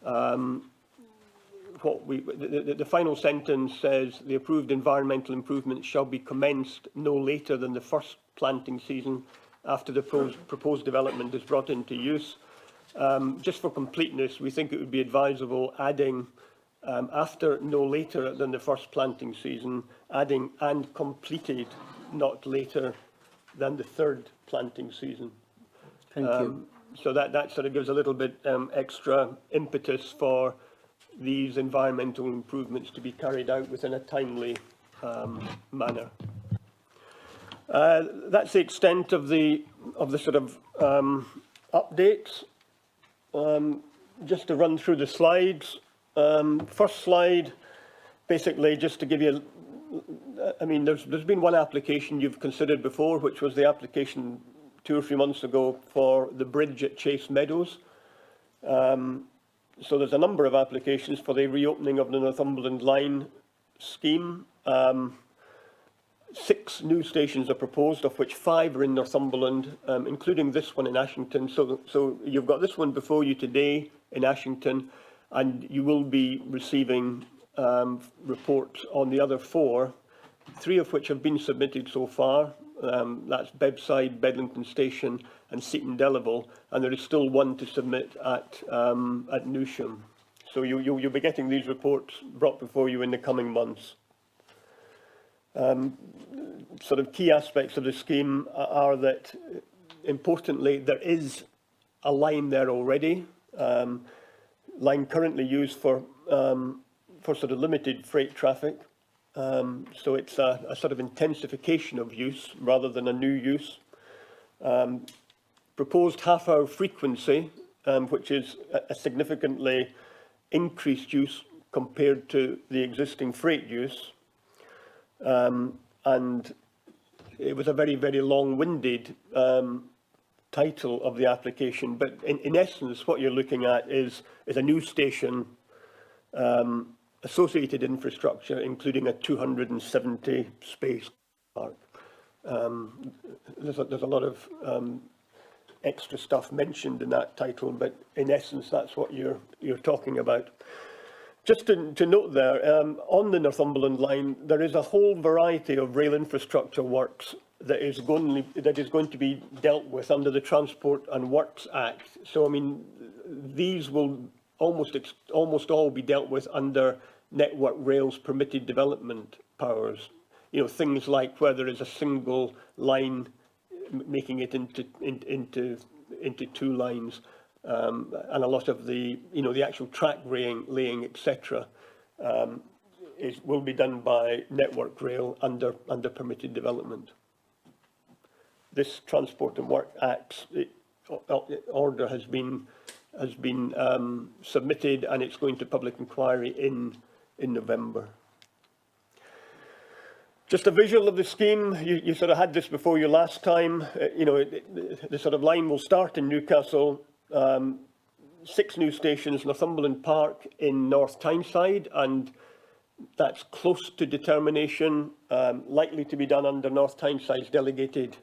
The final sentence says the approved environmental improvements shall be commenced no later than the first planting season after the proposed development is brought into use. Just for completeness, we think it would be advisable adding after no later than the first planting season, adding and completed not later than the third planting season. Thank you. So that sort of gives a little bit extra impetus for these environmental improvements to be carried out within a timely manner. That's the extent of the sort of updates. Just to run through the slides. First slide, basically, just to give you. I mean, there's been one application you've considered before, which was the application 2 or 3 months ago for the bridge at Chase Meadows. So there's a number of applications for the reopening of the Northumberland line scheme. 6 new stations are proposed, of which 5 are in Northumberland, including this one in Ashington. So you've got this one before you today in Ashington, and you will be receiving reports on the other 4, 3 of which have been submitted so far. That's Bebbside, Bedlington Station and Seaton Delaval, and there is still one to submit at Newsham. So you'll be getting these reports brought before you in the coming months. Sort of key aspects of the scheme are that, importantly, there is a line there already, line currently used for sort of limited freight traffic. So it's a sort of intensification of use rather than a new use. Proposed half-hour frequency, which is a significantly increased use compared to the existing freight use. And it was a very, very long-winded title of the application, but in essence, what you're looking at is a new station, associated infrastructure, including a 270 space park. There's a lot of extra stuff mentioned in that title, but in essence, that's what you're talking about. Just to note there, on the Northumberland line, there is a whole variety of rail infrastructure works that is going to be dealt with under the Transport and Works Act. So, I mean, these will almost all be dealt with under Network Rail's permitted development powers. You know, things like where there is a single line making it into 2 lines. And a lot of the, the actual track laying, etc., will be done by Network Rail under permitted development. This Transport and Work Act order has been submitted, and it's going to public inquiry in November. Just a visual of the scheme. You sort of had this before you last time. You know, the sort of line will start in Newcastle. 6 new stations, Northumberland Park in North Tyneside, and that's close to determination, likely to be done under North Tyneside's delegated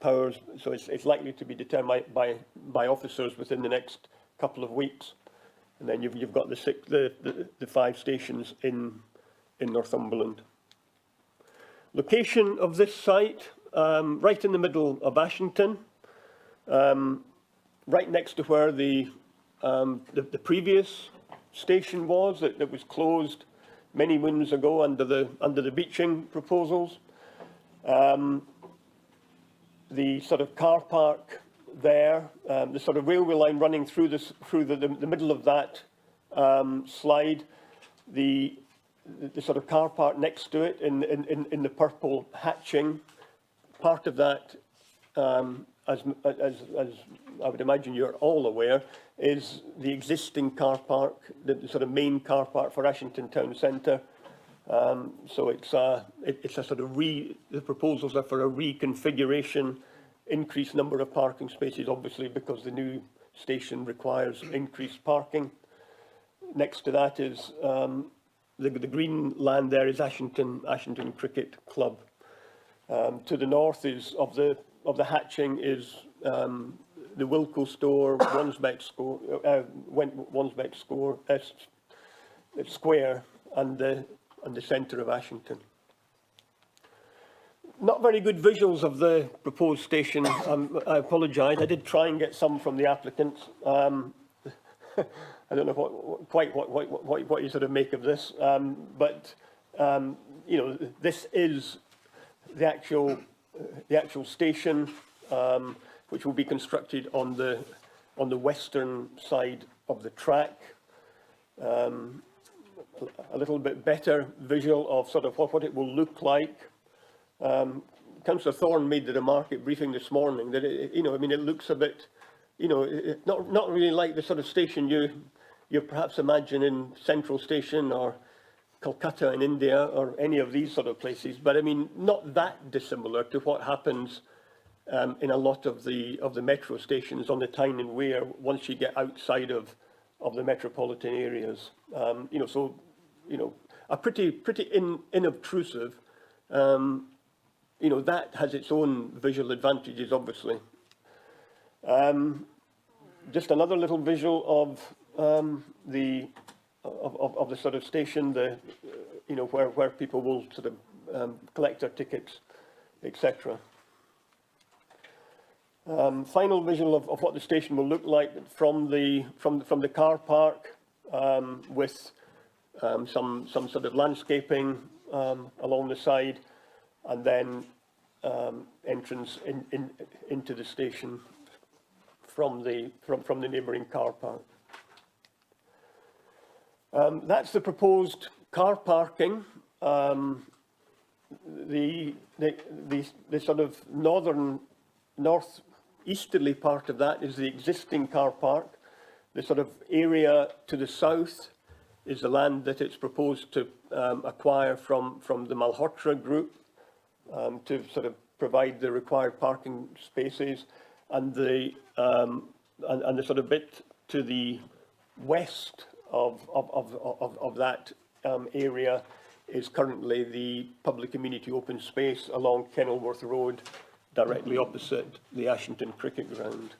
powers. So it's likely to be determined by officers within the next couple of weeks. And then you've got the 5 stations in Northumberland. Location of this site, right in the middle of Ashington, right next to where the previous station was that was closed many moons ago under the beaching proposals. The sort of car park there, the sort of railway line running through the middle of that slide, the sort of car park next to it in the purple hatching, part of that, as I would imagine you're all aware, is the existing car park, the sort of main car park for Ashington Town Centre. So it's a sort of the proposals are for a reconfiguration, increased number of parking spaces, obviously because the new station requires increased parking. Next to that is the green land there is Ashington Cricket Club. To the north is of the hatching is the Wilco store, Wansbeck Square, and the centre of Ashington. Not very good visuals of the proposed station. I apologise. I did try and get some from the applicants. I don't know what you sort of make of this, but you know, this is the actual station, which will be constructed on the western side of the track. A little bit better visual of sort of what it will look like. Councillor Thorne made the remark at briefing this morning that you know, I mean, it looks a bit, you know, not really like the sort of station you perhaps imagine in Central Station or Calcutta in India or any of these sort of places, but I mean, not that dissimilar to what happens in a lot of the metro stations on the Tyne and Wear once you get outside of the metropolitan areas. You know, so you know, a pretty inobtrusive. You know, that has its own visual advantages, obviously. Just another little visual of the sort of station, you know, where people will sort of collect their tickets, etc. Final visual of what the station will look like from the car park, with some sort of landscaping along the side, and then entrance into the station from the neighbouring car park. That's the proposed car parking. The sort of northeasterly part of that is the existing car park. The sort of area to the south is the land that it's proposed to acquire from the Malhotra group to sort of provide the required parking spaces, and the sort of bit to the west of that area is currently the public community open space along Kenilworth Road, directly opposite the Ashington Cricket Ground.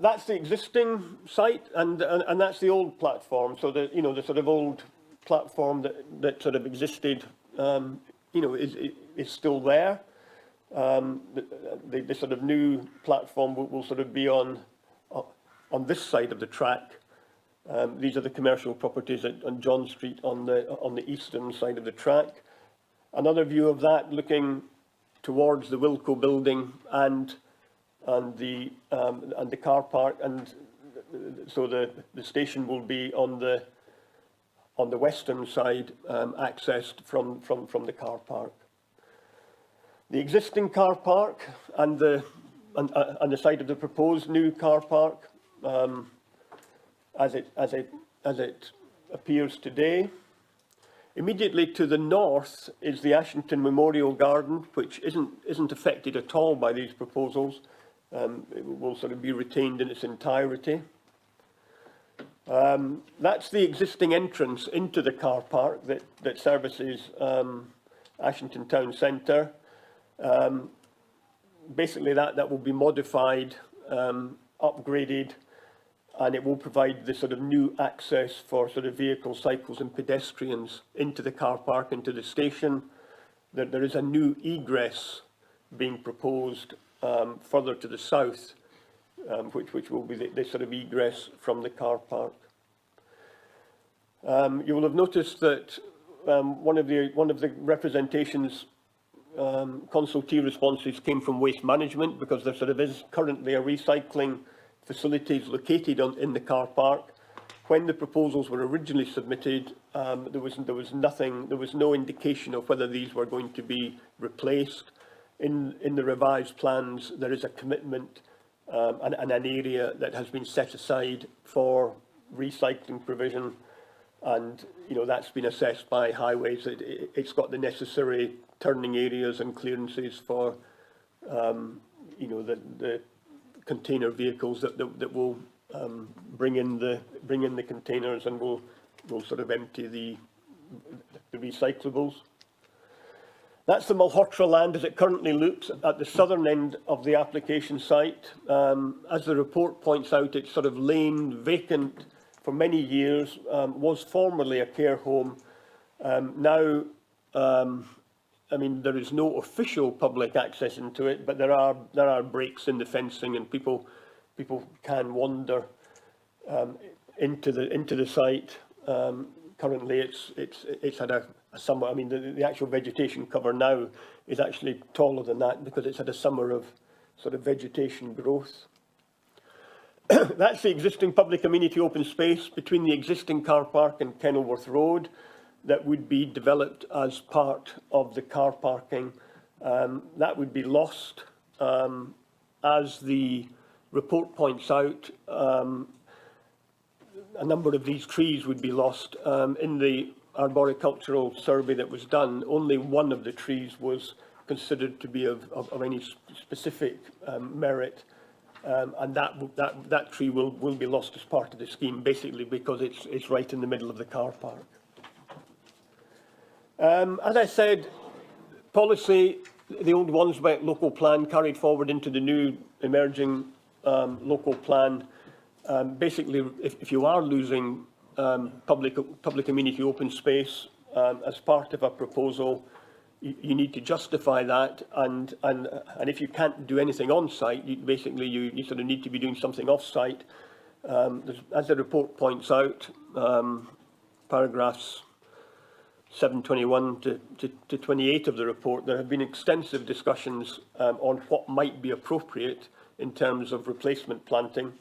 That's the existing site, and that's the old platform. So the the sort of old platform that sort of existed, is still there. The sort of new platform will sort of be on this side of the track. These are the commercial properties on John Street on the eastern side of the track. Another view of that looking towards the Wilco building and the car park, and so the station will be on the western side, accessed from the car park. The existing car park and the side of the proposed new car park, as it appears today, Immediately to the north is the Ashington Memorial Garden, which isn't affected at all by these proposals. It will sort of be retained in its entirety. That's the existing entrance into the car park that services Ashington Town Centre. Basically, that will be modified, upgraded, and it will provide the sort of new access for sort of vehicles, cycles and pedestrians into the car park, into the station. There is a new egress being proposed further to the south, which will be the sort of egress from the car park. You will have noticed that one of the representations, consultee responses, came from waste management, because there sort of is currently a recycling facilities located in the car park. When the proposals were originally submitted, there was no indication of whether these were going to be replaced. In the revised plans, there is a commitment and an area that has been set aside for recycling provision, and that's been assessed by Highways. It's got the necessary turning areas and clearances for the container vehicles that will bring in the containers and will sort of empty the recyclables. That's the Malhotra land as it currently looks at the southern end of the application site. As the report points out, it's sort of lain vacant for many years, was formerly a care home. Now, I mean, there is no official public access into it, but there are breaks in the fencing, and people can wander into the site. Currently, it's had a summer. I mean, the actual vegetation cover now is actually taller than that, because it's had a summer of sort of vegetation growth. That's the existing public amenity open space between the existing car park and Kenilworth Road that would be developed as part of the car parking. That would be lost. As the report points out, a number of these trees would be lost. In the arboricultural survey that was done, only one of the trees was considered to be of any specific merit. And that tree will be lost as part of the scheme, basically because it's right in the middle of the car park. As I said, policy, the old ones about local plan carried forward into the new emerging local plan. Basically, if you are losing public amenity open space as part of a proposal, you need to justify that, and if you can't do anything on site, you sort of need to be doing something off site. As the report points out, paragraphs 721 to 28 of the report, there have been extensive discussions on what might be appropriate in terms of replacement planting.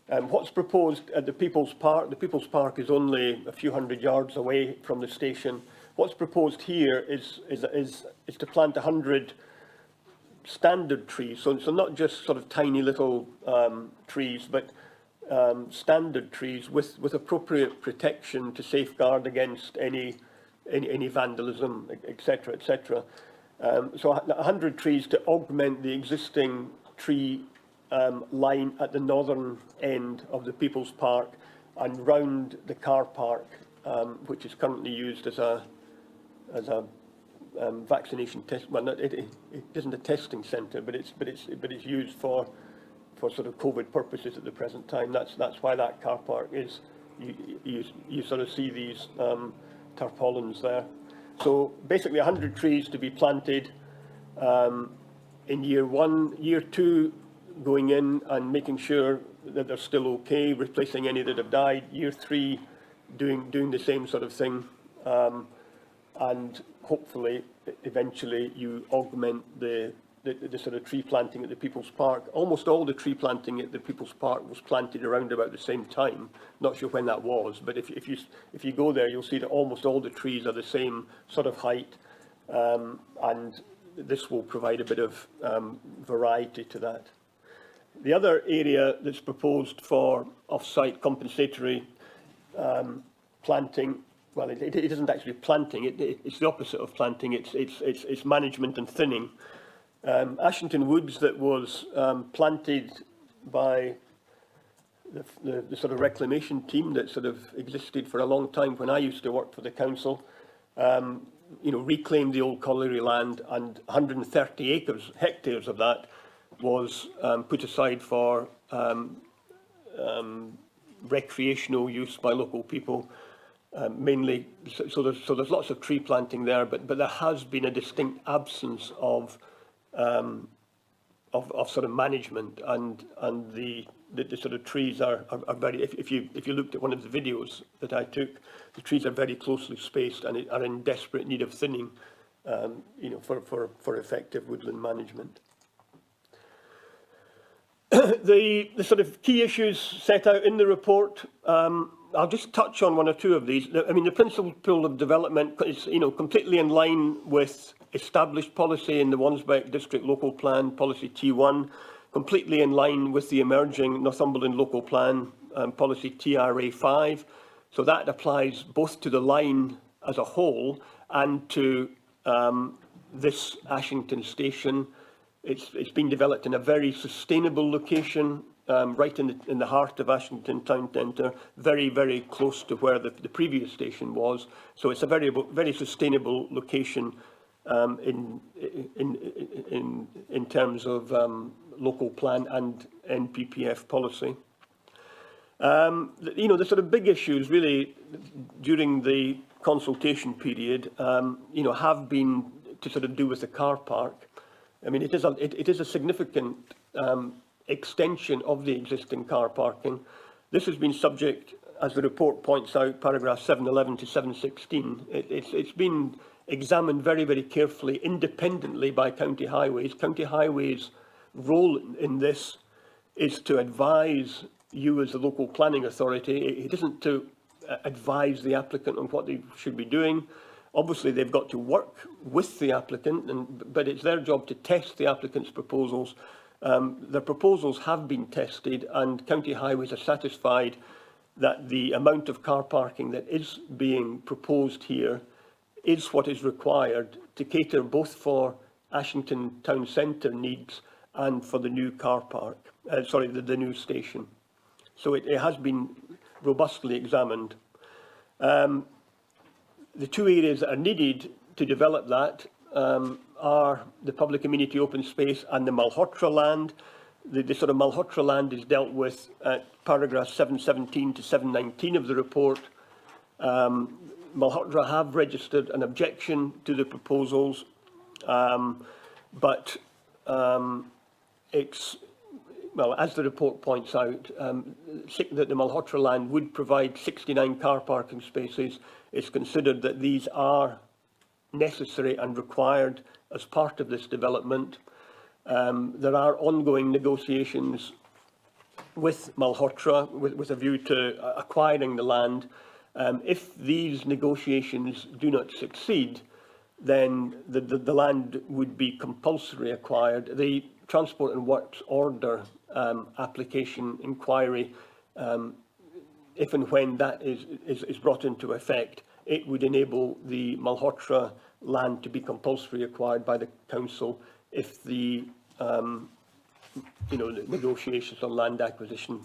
What's proposed at the People's Park is only a few hundred yards away from the station. What's proposed here is to plant 100 standard trees, so not just sort of tiny little trees, but standard trees with appropriate protection to safeguard against any vandalism, etc., etc. So 100 trees to augment the existing tree line at the northern end of the People's Park and round the car park, which is currently used as a vaccination test. Well, it isn't a testing centre, but it's used for sort of COVID purposes at the present time. That's why that car park is. You sort of see these tarpaulins there. So basically 100 trees to be planted in year 1, year 2 going in and making sure that they're still okay, replacing any that have died. Year 3 doing the same sort of thing, and hopefully eventually you augment the sort of tree planting at the People's Park. Almost all the tree planting at the People's Park was planted around about the same time. Not sure when that was, but if you go there, you'll see that almost all the trees are the same sort of height, and this will provide a bit of variety to that. The other area that's proposed for off-site compensatory planting well, it isn't actually planting. It's the opposite of planting. It's management and thinning. Ashington Woods that was planted by the sort of reclamation team that sort of existed for a long time when I used to work for the council, you know, reclaimed the old colliery land, and 130 hectares of that was put aside for recreational use by local people, mainly. So there's lots of tree planting there, but there has been a distinct absence of sort of management, and the sort of trees are very. If you looked at one of the videos that I took, the trees are very closely spaced and are in desperate need of thinning, you know, for effective woodland management. The sort of key issues set out in the report, I'll just touch on one or two of these. I mean, the principle of development is, you know, completely in line with established policy in the Wansbeck District Local Plan, Policy T1, completely in line with the emerging Northumberland Local Plan, Policy TRA5. So that applies both to the line as a whole and to this Ashington station. It's been developed in a very sustainable location, right in the heart of Ashington town centre, very, very close to where the previous station was. So it's a very sustainable location in terms of local plan and NPPF policy. You know, the sort of big issues really during the consultation period, you know, have been to sort of do with the car park. I mean, it is a significant extension of the existing car parking. This has been subject, as the report points out, paragraph 711 to 716. It's been examined very, very carefully, independently by County Highways. County Highways' role in this is to advise you as the local planning authority. It isn't to advise the applicant on what they should be doing. Obviously, they've got to work with the applicant, but it's their job to test the applicant's proposals. The proposals have been tested, and County Highways are satisfied that the amount of car parking that is being proposed here is what is required to cater both for Ashington town centre needs and for the new car park, the new station. So it has been robustly examined. The two areas that are needed to develop that are the public amenity open space and the Malhotra land. The sort of Malhotra land is dealt with at paragraph 717 to 719 of the report. Malhotra have registered an objection to the proposals, but it's, well, as the report points out, that the Malhotra land would provide 69 car parking spaces. It's considered that these are necessary and required as part of this development. There are ongoing negotiations with Malhotra with a view to acquiring the land. If these negotiations do not succeed, then the land would be compulsory acquired. The Transport and Works Order application inquiry, if and when that is brought into effect, it would enable the Malhotra land to be compulsory acquired by the council if the the negotiations on land acquisition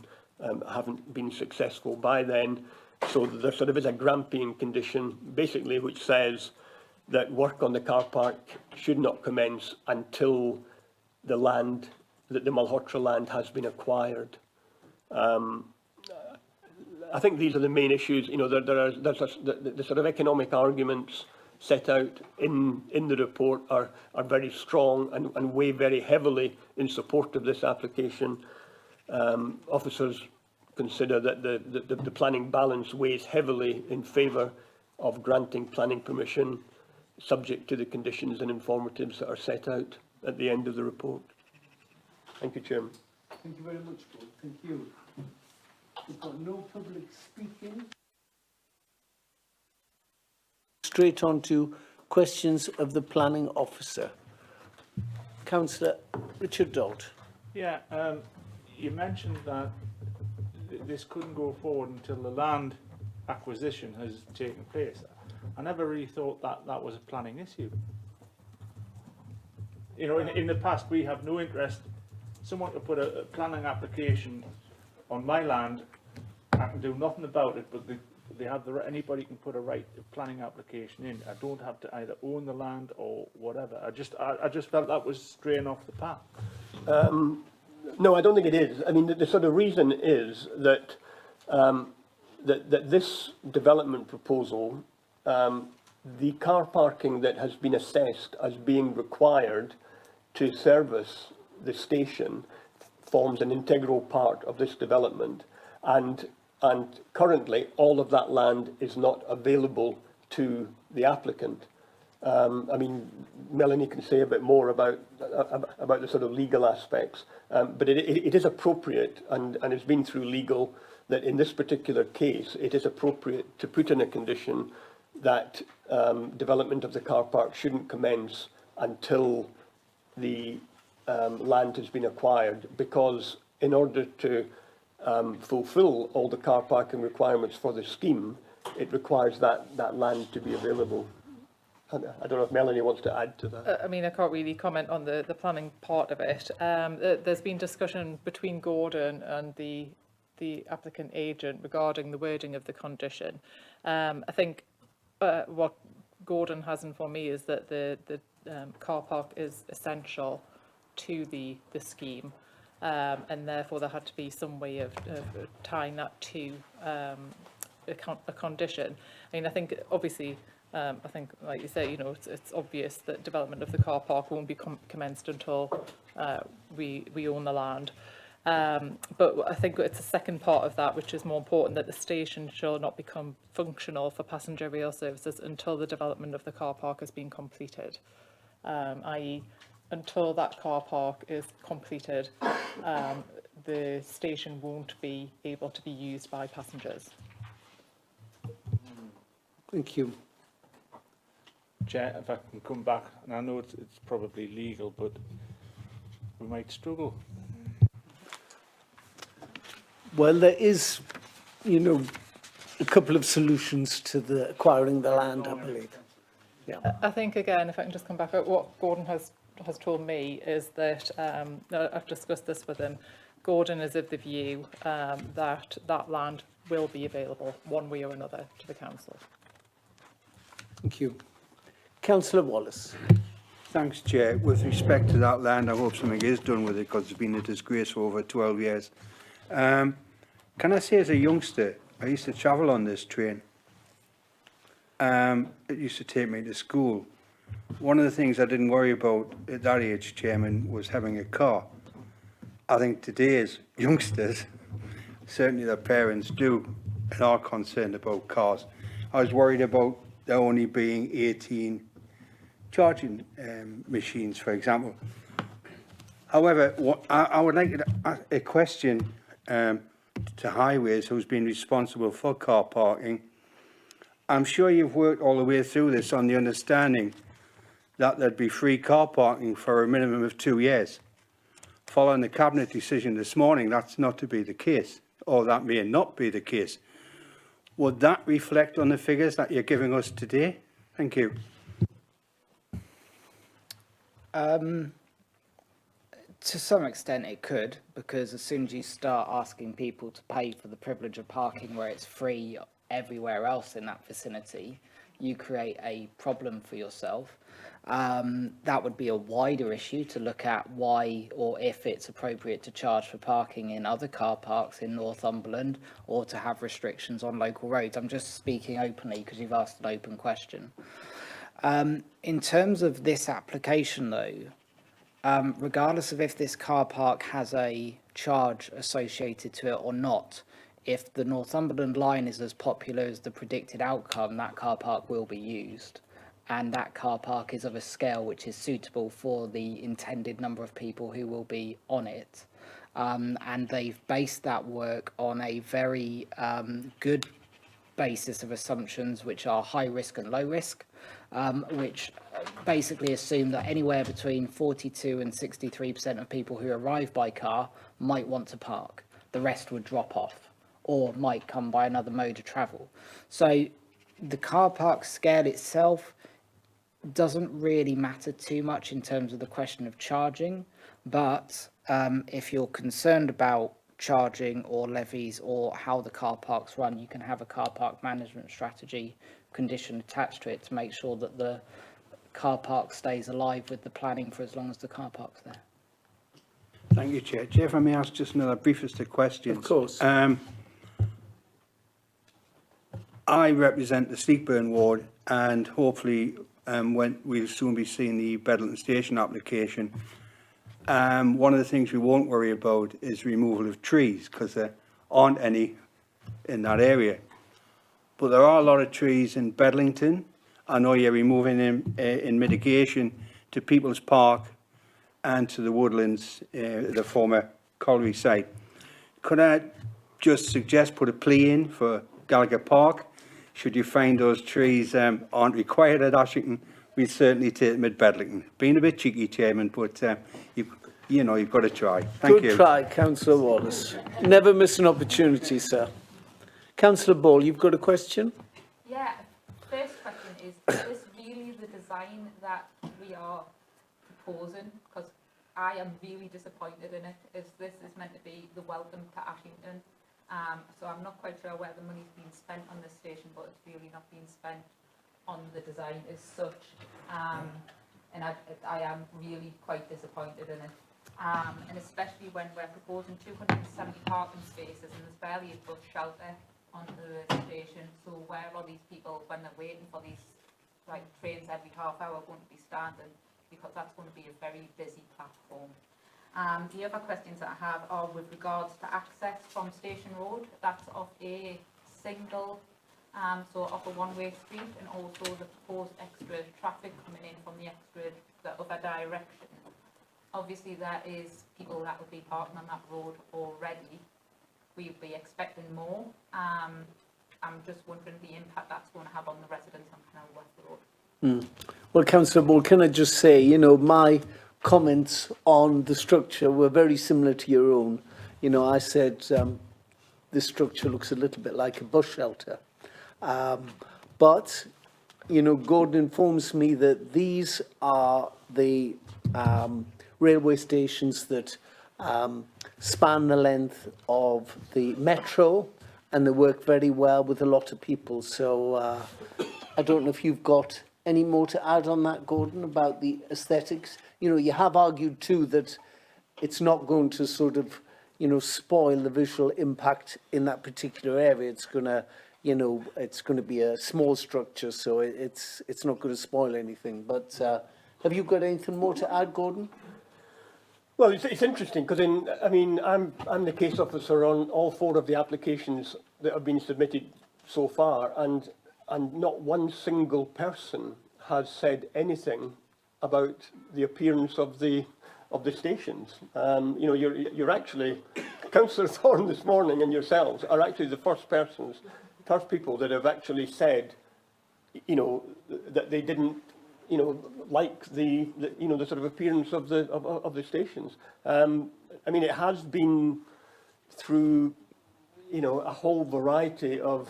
haven't been successful by then. So there sort of is a Grampian condition, basically, which says that work on the car park should not commence until the land, that the Malhotra land has been acquired. I think these are the main issues. You know, there's the sort of economic arguments set out in the report are very strong and weigh very heavily in support of this application. Officers consider that the planning balance weighs heavily in favour of granting planning permission, subject to the conditions and informatives that are set out at the end of the report. Thank you, Chairman. Thank you very much, Paul. Thank you. We've got no public speaking. Straight on to questions of the planning officer. Councillor Richard Dodd. Yeah, you mentioned that this couldn't go forward until the land acquisition has taken place. I never really thought that that was a planning issue. You know, in the past, we have no interest. Someone could put a planning application on my land, I can do nothing about it, but they have the right, anybody can put a right planning application in. I don't have to either own the land or whatever. I just felt that was straying off the path. No, I don't think it is. I mean, the sort of reason is that that this development proposal, the car parking that has been assessed as being required to service the station forms an integral part of this development, and currently all of that land is not available to the applicant. I mean, Melanie can say a bit more about the sort of legal aspects, but it is appropriate, and it's been through legal, that in this particular case it is appropriate to put in a condition that development of the car park shouldn't commence until the land has been acquired, because in order to fulfil all the car parking requirements for the scheme, it requires that land to be available. I don't know if Melanie wants to add to that. I mean, I can't really comment on the planning part of it. There's been discussion between Gordon and the applicant agent regarding the wording of the condition. I think what Gordon has informed me is that the car park is essential to the scheme, and therefore there had to be some way of tying that to a condition. I mean, I think obviously, I think, like you say, you know, it's obvious that development of the car park won't be commenced until we own the land. But I think it's the second part of that which is more important, that the station shall not become functional for passenger rail services until the development of the car park has been completed, i.e. until that car park is completed, the station won't be able to be used by passengers. Thank you. Chair, if I can come back, and I know it's probably legal, but we might struggle. Well, there is, you know, a couple of solutions to the acquiring the land, I believe. Yeah. I think, again, if I can just come back, what Gordon has told me is that, I've discussed this with him, Gordon is of the view that that land will be available one way or another to the council. Thank you. Councillor Wallace. Thanks, Chair. With respect to that land, I hope something is done with it, because it's been a disgrace for over 12 years. Can I say, as a youngster, I used to travel on this train. It used to take me to school. One of the things I didn't worry about at that age, Chairman, was having a car. I think today's youngsters, certainly their parents do, and are concerned about cars. I was worried about there only being 18 charging machines, for example. However, I would like to ask a question to Highways, who's been responsible for car parking. I'm sure you've worked all the way through this on the understanding that there'd be free car parking for a minimum of 2 years. Following the Cabinet decision this morning, that's not to be the case, or that may not be the case. Would that reflect on the figures that you're giving us today? Thank you. To some extent it could, because as soon as you start asking people to pay for the privilege of parking where it's free everywhere else in that vicinity, you create a problem for yourself. That would be a wider issue to look at why or if it's appropriate to charge for parking in other car parks in Northumberland, or to have restrictions on local roads. I'm just speaking openly because you've asked an open question. In terms of this application though, regardless of if this car park has a charge associated to it or not, if the Northumberland line is as popular as the predicted outcome, that car park will be used. And that car park is of a scale which is suitable for the intended number of people who will be on it. And they've based that work on a very good basis of assumptions, which are high risk and low risk, which basically assume that anywhere between 42 and 63% of people who arrive by car might want to park. The rest would drop off, or might come by another mode of travel. So the car park scale itself doesn't really matter too much in terms of the question of charging, but if you're concerned about charging or levies or how the car parks run, you can have a car park management strategy condition attached to it to make sure that the car park stays alive with the planning for as long as the car park's there. Thank you, Chair. Chair, if I may ask just another briefest of questions. Of course. I represent the Sleekburn ward, and hopefully when we'll soon be seeing the Bedlington Station application. One of the things we won't worry about is removal of trees, because there aren't any in that area. But there are a lot of trees in Bedlington. I know you're removing them in mitigation to People's Park and to the woodlands, the former colliery site. Could I just suggest put a plea in for Gallagher Park? Should you find those trees aren't required at Ashington, we'll certainly take them at Bedlington. Being a bit cheeky, Chairman, but you know, you've got to try. Thank you. Good try, Councillor Wallace. Never miss an opportunity, sir. Councillor Ball, you've got a question? Yeah, first question is this really the design that we are proposing? Because I am really disappointed in it, as this is meant to be the welcome to Ashington. So I'm not quite sure where the money's been spent on this station, but it's really not being spent on the design as such. And I am really quite disappointed in it. And especially when we're proposing 270 parking spaces and there's barely a bus shelter onto the station. So where are these people when they're waiting for these like trains every half hour going to be standing? Because that's going to be a very busy platform. The other questions that I have are with regards to access from Station Road. That's off a single, so off a one-way street, and also the proposed extra traffic coming in from the other direction. Obviously, there is people that will be parking on that road already. We'll be expecting more. I'm just wondering the impact that's going to have on the residents on Canal West Road. Well, Councillor Ball, can I just say, you know, my comments on the structure were very similar to your own. You know, I said this structure looks a little bit like a bus shelter. But, you know, Gordon informs me that these are the railway stations that span the length of the metro, and they work very well with a lot of people. So I don't know if you've got any more to add on that, Gordon, about the aesthetics. You know, you have argued too that it's not going to sort of, you know, spoil the visual impact in that particular area. It's going to, you know, it's going to be a small structure, so it's not going to spoil anything. But have you got anything more to add, Gordon? Well, it's interesting because I'm the case officer on all 4 of the applications that have been submitted so far, and not one single person has said anything about the appearance of the stations. You know, you're actually, Councillor Thorne this morning and yourselves are actually the first people that have actually said, you know, that they didn't, you know, like the you know, the sort of appearance of the stations. I mean, it has been through, you know, a whole variety of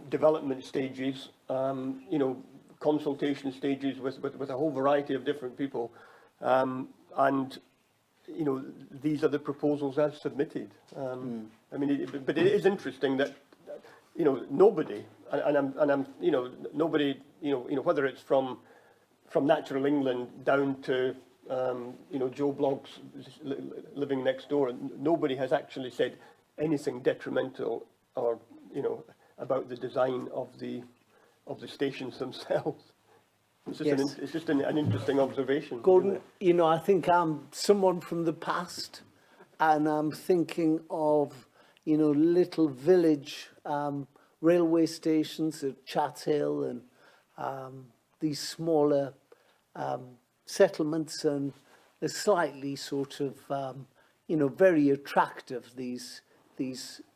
development stages, you know, consultation stages with a whole variety of different people, and you know, these are the proposals as submitted. I mean, but it is interesting that, you know, nobody, and I'm you know, nobody, you know, whether it's from Natural England down to you know, Joe Blogg's living next door, nobody has actually said anything detrimental or, you know, about the design of the stations themselves. It's just, it's just an interesting observation. Gordon, you know, I think I'm someone from the past, and I'm thinking of, you know, little village railway stations at Chat Hill and these smaller settlements, and they're slightly sort of, you know, very attractive, these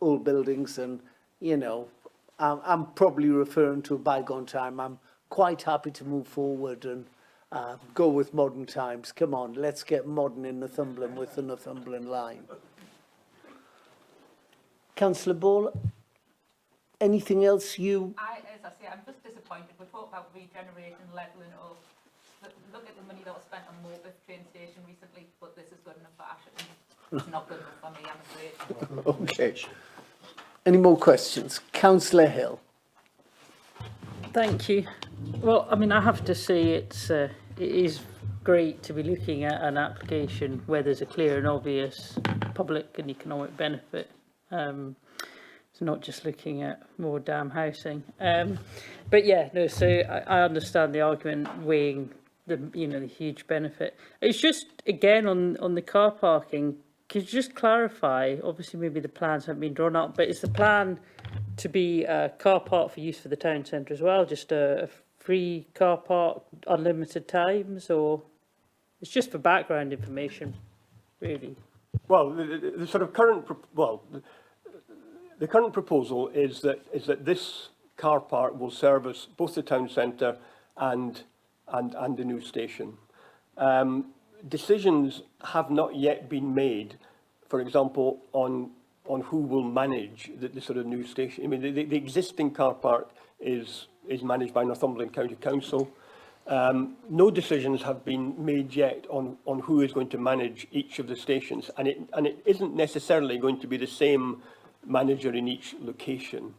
old buildings, and, you know, I'm probably referring to a bygone time. I'm quite happy to move forward and go with modern times. Come on, let's get modern in Northumberland with the Northumberland line. Councillor Ball, anything else you... As I say, I'm just disappointed. We talk about regeneration, levelling up. Look at the money that was spent on Morpeth train station recently, but this is good enough for Ashington. It's not good enough for me, I'm afraid. Okay. Any more questions? Councillor Hill. Thank you. Well, I mean, I have to say it is great to be looking at an application where there's a clear and obvious public and economic benefit. It's not just looking at more damn housing. But yeah, no, so I understand the argument weighing the, you know, the huge benefit. It's just, again, on the car parking, could you just clarify, obviously maybe the plans haven't been drawn up, but is the plan to be a car park for use for the town centre as well, just a free car park, unlimited times, or it's just for background information, really? Well, the sort of current, the current proposal is that this car park will service both the town centre and the new station. Decisions have not yet been made, for example, on who will manage the sort of new station. I mean, the existing car park is managed by Northumberland County Council. No decisions have been made yet on who is going to manage each of the stations, and it isn't necessarily going to be the same manager in each location.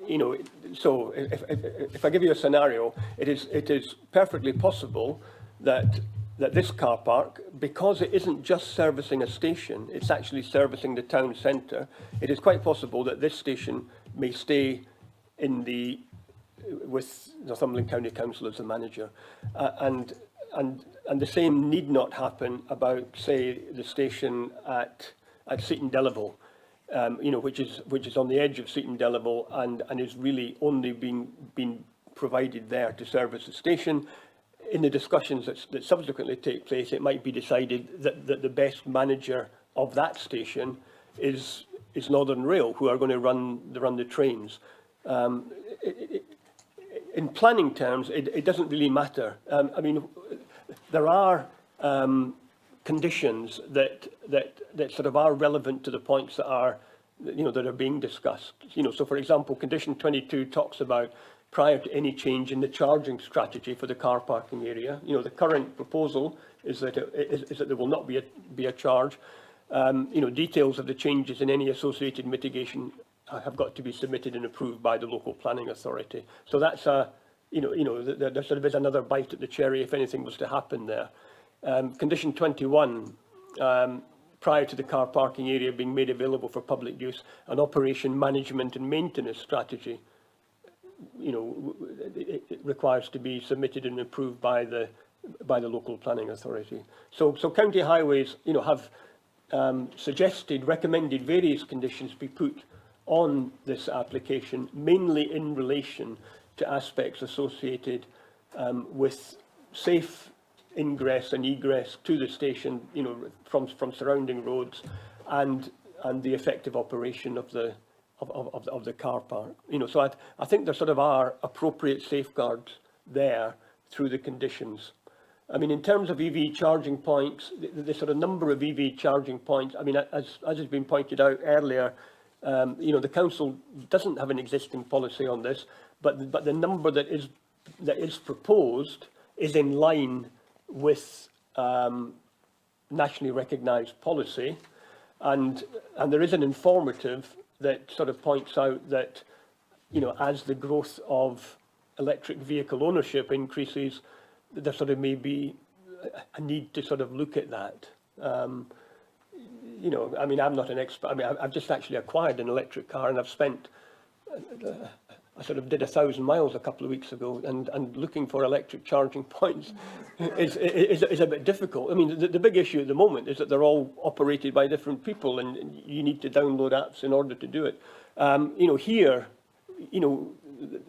You know, so if I give you a scenario, it is perfectly possible that this car park, because it isn't just servicing a station, it's actually servicing the town centre. It is quite possible that this station may stay with Northumberland County Council as the manager, and the same need not happen about, say, the station at Seaton Delaval, you know, which is on the edge of Seaton Delaval and is really only being provided there to service the station. In the discussions that subsequently take place, it might be decided that the best manager of that station is Northern Rail, who are going to run the trains. In planning terms, it doesn't really matter. I mean, there are conditions that sort of are relevant to the points that are, you know, that are being discussed. You know, so for example, condition 22 talks about prior to any change in the charging strategy for the car parking area. You know, the current proposal is that there will not be a charge. You know, details of the changes in any associated mitigation have got to be submitted and approved by the local planning authority. So that's there sort of is another bite at the cherry if anything was to happen there. Condition 21, prior to the car parking area being made available for public use, an operation management and maintenance strategy, you know, it requires to be submitted and approved by the local planning authority. So County Highways, you know, have recommended various conditions be put on this application, mainly in relation to aspects associated with safe ingress and egress to the station, you know, from surrounding roads, and the effective operation of the car park. You know, so I think there sort of are appropriate safeguards there through the conditions. I mean, in terms of EV charging points, the sort of number of EV charging points, I mean, as has been pointed out earlier, you know, the council doesn't have an existing policy on this, but the number that is proposed is in line with nationally recognised policy, and there is an informative that sort of points out that, you know, as the growth of electric vehicle ownership increases, there sort of may be a need to sort of look at that. You know, I mean, I'm not an expert. I mean, I've just actually acquired an electric car, and I've spent, I sort of did 1,000 miles a couple of weeks ago, and looking for electric charging points is a bit difficult. I mean, the big issue at the moment is that they're all operated by different people, and you need to download apps in order to do it. You know, here, you know,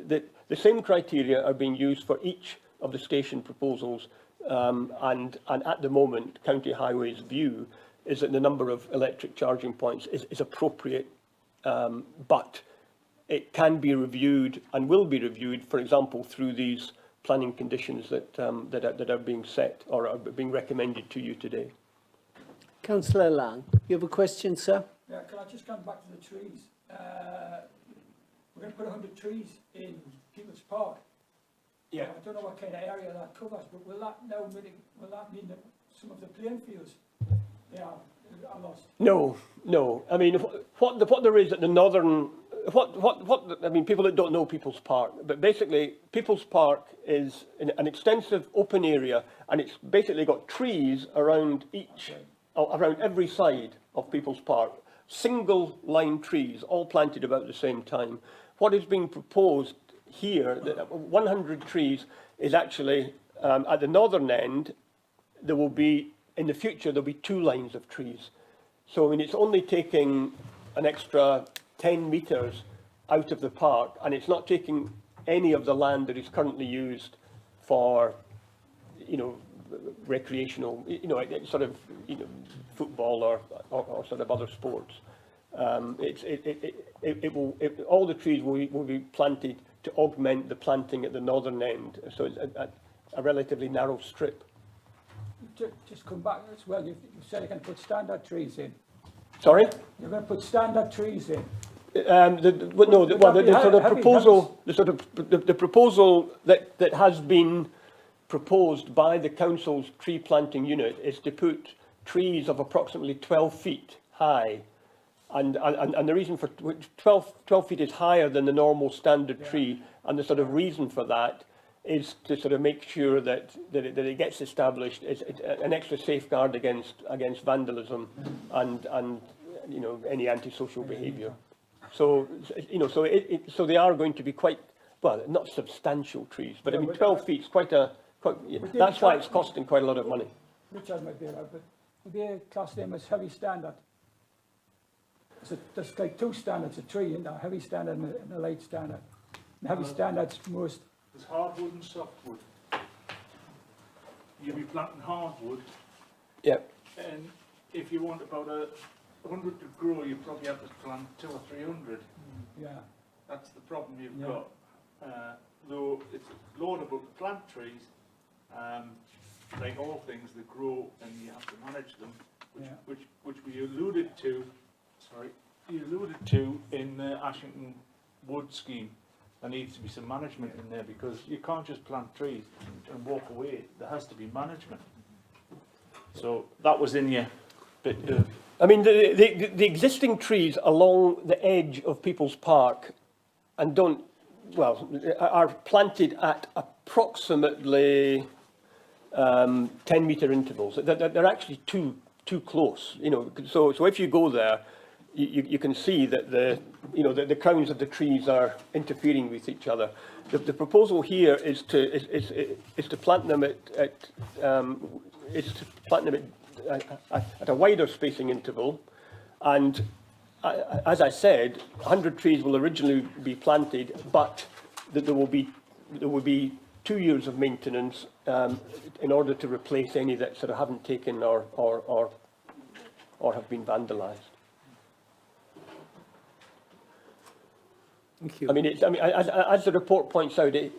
the same criteria are being used for each of the station proposals, and at the moment, County Highways' view is that the number of electric charging points is appropriate, but it can be reviewed and will be reviewed, for example, through these planning conditions that are being set or are being recommended to you today. Councillor Lang, you have a question, sir? Yeah, can I just come back to the trees? We're going to put 100 trees in People's Park. Yeah. I don't know what kind of area that covers, but will that mean that some of the playing fields are lost? No, no. I mean, what there is at the northern, I mean, people that don't know People's Park, but basically People's Park is an extensive open area, and it's basically got trees around around every side of People's Park. Single line trees, all planted about the same time. What is being proposed here, 100 trees, is actually at the northern end. There will be, in the future, there'll be 2 lines of trees. So I mean, it's only taking an extra 10 metres out of the park, and it's not taking any of the land that is currently used for, you know, recreational, you know, sort of, you know, football or sort of other sports. All the trees will be planted to augment the planting at the northern end, so it's a relatively narrow strip. Just come back as well. You said you're going to put standard trees in. Sorry? You're going to put standard trees in. The proposal that has been proposed by the council's tree planting unit is to put trees of approximately 12 feet high, and the reason for 12 feet is higher than the normal standard tree, and the sort of reason for that is to sort of make sure that it gets established as an extra safeguard against vandalism and you know, any antisocial behaviour. So you know, so they are going to be quite, well, not substantial trees, but I mean 12 feet is quite. That's why it's costing quite a lot of money. Richard might be right, but would they class them as heavy standard? So there's like 2 standards, a tree, and a heavy standard and a light standard. And heavy standards most. There's hardwood and softwood. You'll be planting hardwood. Yeah. And if you want about 100 to grow, you probably have to plant 200 or 300. Yeah. That's the problem you've got. Though it's laudable to plant trees, like all things, they grow and you have to manage them, which we alluded to. Sorry, you alluded to in the Ashington Wood scheme. There needs to be some management in there, because you can't just plant trees and walk away. There has to be management. So that was in your bit of... I mean, the existing trees along the edge of People's Park and are planted at approximately 10-metre intervals. They're actually too close, you know. So if you go there, you can see that the crowns of the trees are interfering with each other. The proposal here is to plant them at a wider spacing interval, and as I said, 100 trees will originally be planted, but that there will be 2 years of maintenance in order to replace any that sort of haven't taken or have been vandalised. Thank you. I mean, as the report points out, it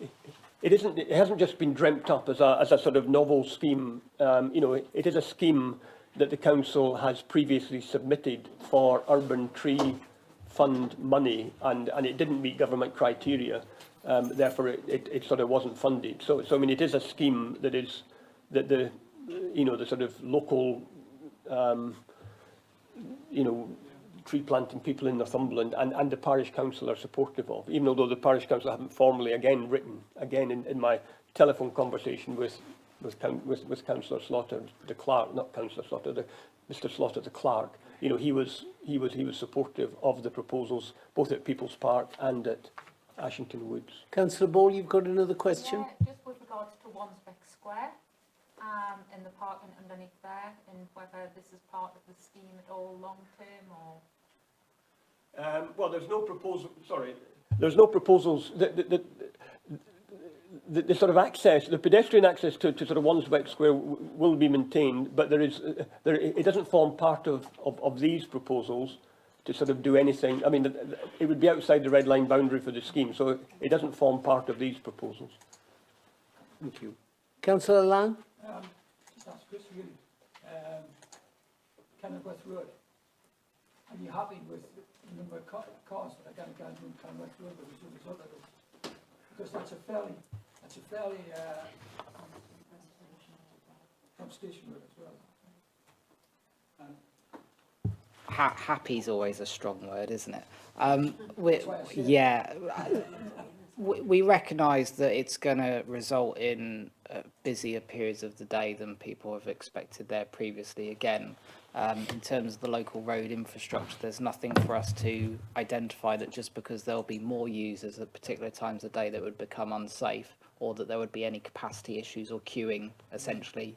hasn't just been dreamt up as a sort of novel scheme. You know, it is a scheme that the council has previously submitted for urban tree fund money, and it didn't meet government criteria. Therefore, it sort of wasn't funded. So I mean, it is a scheme that the sort of local, tree planting people in Northumberland and the parish council are supportive of, even although the parish council haven't formally written in my telephone conversation with Councillor Slaughter, the clerk, not Councillor Slaughter, Mr. Slaughter, the clerk. You know, he was supportive of the proposals both at People's Park and at Ashington Woods. Councillor Ball, you've got another question? Yeah, just with regards to Wandsbeck Square, and the parking underneath there, and whether this is part of the scheme at all long term or... Well, there's no proposal. Sorry, there's no proposals. The sort of access, the pedestrian access to sort of Wandsbeck Square will be maintained, but it doesn't form part of these proposals to sort of do anything. I mean, it would be outside the red line boundary for the scheme, so it doesn't form part of these proposals. Thank you. Councillor Lang? Just ask Chris really. Kenilworth Road. Are you happy with the number of cars that are going to go in West Road as a result of this? Because that's a fairly from Station Road as well. Happy's always a strong word, isn't it? We recognise that it's going to result in busier periods of the day than people have expected there previously. Again, in terms of the local road infrastructure, there's nothing for us to identify that just because there'll be more users at particular times of day that would become unsafe, or that there would be any capacity issues or queuing, essentially,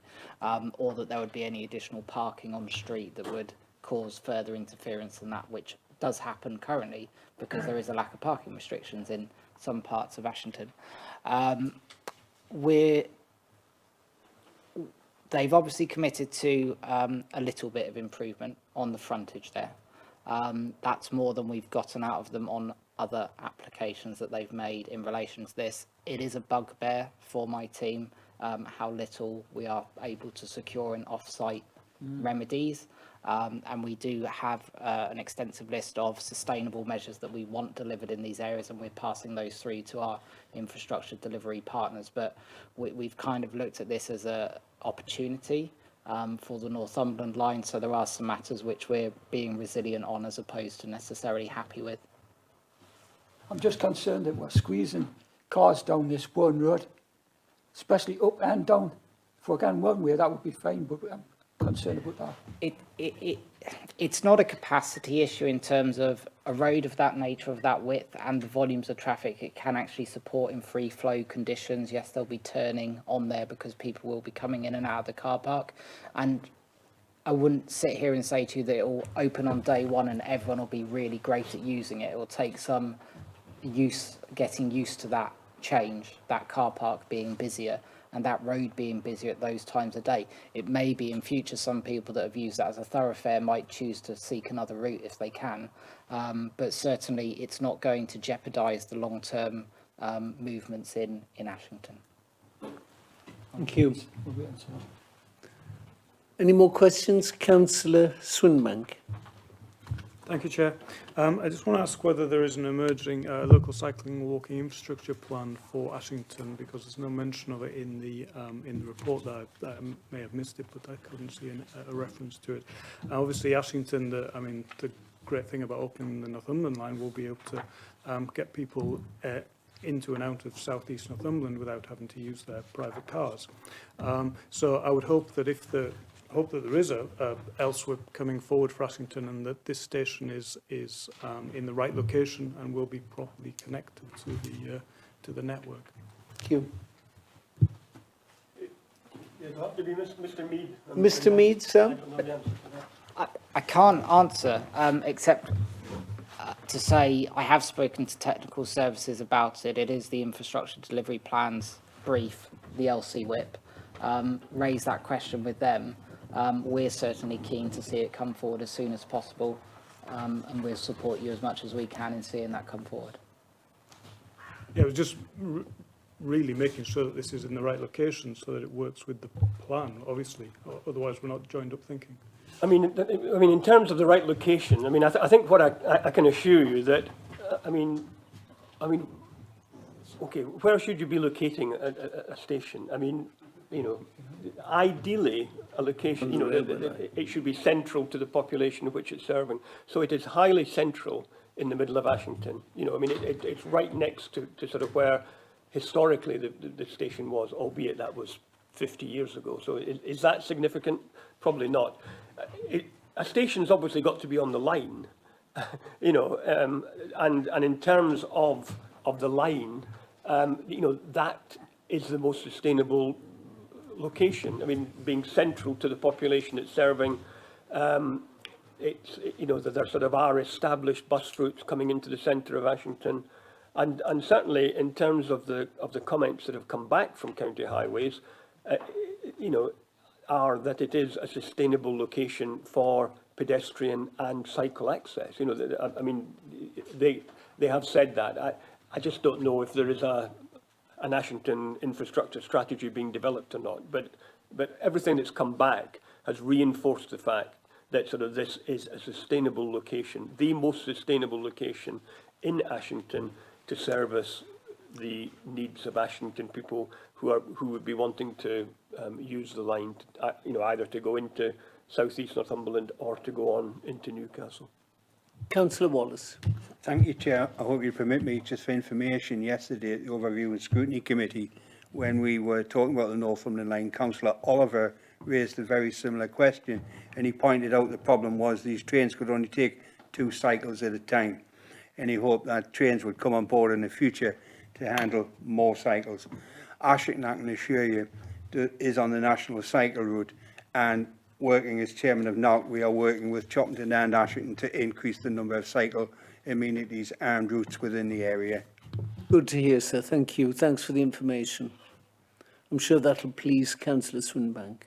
or that there would be any additional parking on the street that would cause further interference than that, which does happen currently because there is a lack of parking restrictions in some parts of Ashington. They've obviously committed to a little bit of improvement on the frontage there. That's more than we've gotten out of them on other applications that they've made in relation to this. It is a bugbear for my team, how little we are able to secure in off-site remedies. And we do have an extensive list of sustainable measures that we want delivered in these areas, and we're passing those through to our infrastructure delivery partners. But we've kind of looked at this as an opportunity for the Northumberland line, so there are some matters which we're being resilient on as opposed to necessarily happy with. I'm just concerned that we're squeezing cars down this one road, especially up and down. If we're going one way, that would be fine, but I'm concerned about that. It's not a capacity issue in terms of a road of that nature, of that width, and the volumes of traffic it can actually support in free flow conditions. Yes, they'll be turning on there because people will be coming in and out of the car park. And I wouldn't sit here and say to you that it will open on day one and everyone will be really great at using it. It will take some getting used to that change, that car park being busier and that road being busier at those times of day. It may be in future some people that have used that as a thoroughfare might choose to seek another route if they can, but certainly it's not going to jeopardise the long-term movements in Ashington. Thank you. Any more questions? Councillor Swinbank. Thank you, Chair. I just want to ask whether there is an emerging local cycling and walking infrastructure plan for Ashington, because there's no mention of it in the report. That I may have missed it, but I couldn't see a reference to it. Obviously, Ashington, the great thing about opening the Northumberland line will be able to get people into and out of southeast Northumberland without having to use their private cars. So I would hope that hope that there is a elsewhere coming forward for Ashington, and that this station is in the right location and will be properly connected to the network. Thank you. It'll have to be Mr. Mead. Mr. Mead, sir? I can't answer except to say I have spoken to technical services about it. It is the infrastructure delivery plans brief, the LC whip. Raise that question with them. We're certainly keen to see it come forward as soon as possible, and we'll support you as much as we can in seeing that come forward. Yeah, it was just really making sure that this is in the right location so that it works with the plan, obviously. Otherwise, we're not joined up thinking. I mean, in terms of the right location, I mean, I think what I can assure you that, I mean, okay, where should you be locating a station? I mean, you know, ideally a location, you know, it should be central to the population of which it's serving. So it is highly central in the middle of Ashington. You know, I mean, it's right next to sort of where historically the station was, albeit that was 50 years ago. So is that significant? Probably not. A station's obviously got to be on the line, you know, and in terms of the line, you know, that is the most sustainable location. I mean, being central to the population it's serving, it's, you know, that there sort of are established bus routes coming into the centre of Ashington, and certainly in terms of the comments that have come back from County Highways, you know, are that it is a sustainable location for pedestrian and cycle access. You know, I mean, they have said that. I just don't know if there is an Ashington infrastructure strategy being developed or not. But everything that's come back has reinforced the fact that sort of this is a sustainable location, the most sustainable location in Ashington to service the needs of Ashington people who would be wanting to use the line, either to go into South East Northumberland or to go on into Newcastle. Councillor Wallace. Thank you, Chair. I hope you permit me, just for information, yesterday at the Overview and Scrutiny Committee, when we were talking about the Northumberland line, Councillor Oliver raised a very similar question, and he pointed out the problem was these trains could only take 2 cycles at a time, and he hoped that trains would come on board in the future to handle more cycles. Ashington, I can assure you, is on the national cycle route, and working as chairman of NOC, we are working with Choppington and Ashington to increase the number of cycle amenities and routes within the area. Good to hear, sir. Thank you. Thanks for the information. I'm sure that'll please Councillor Swinbank.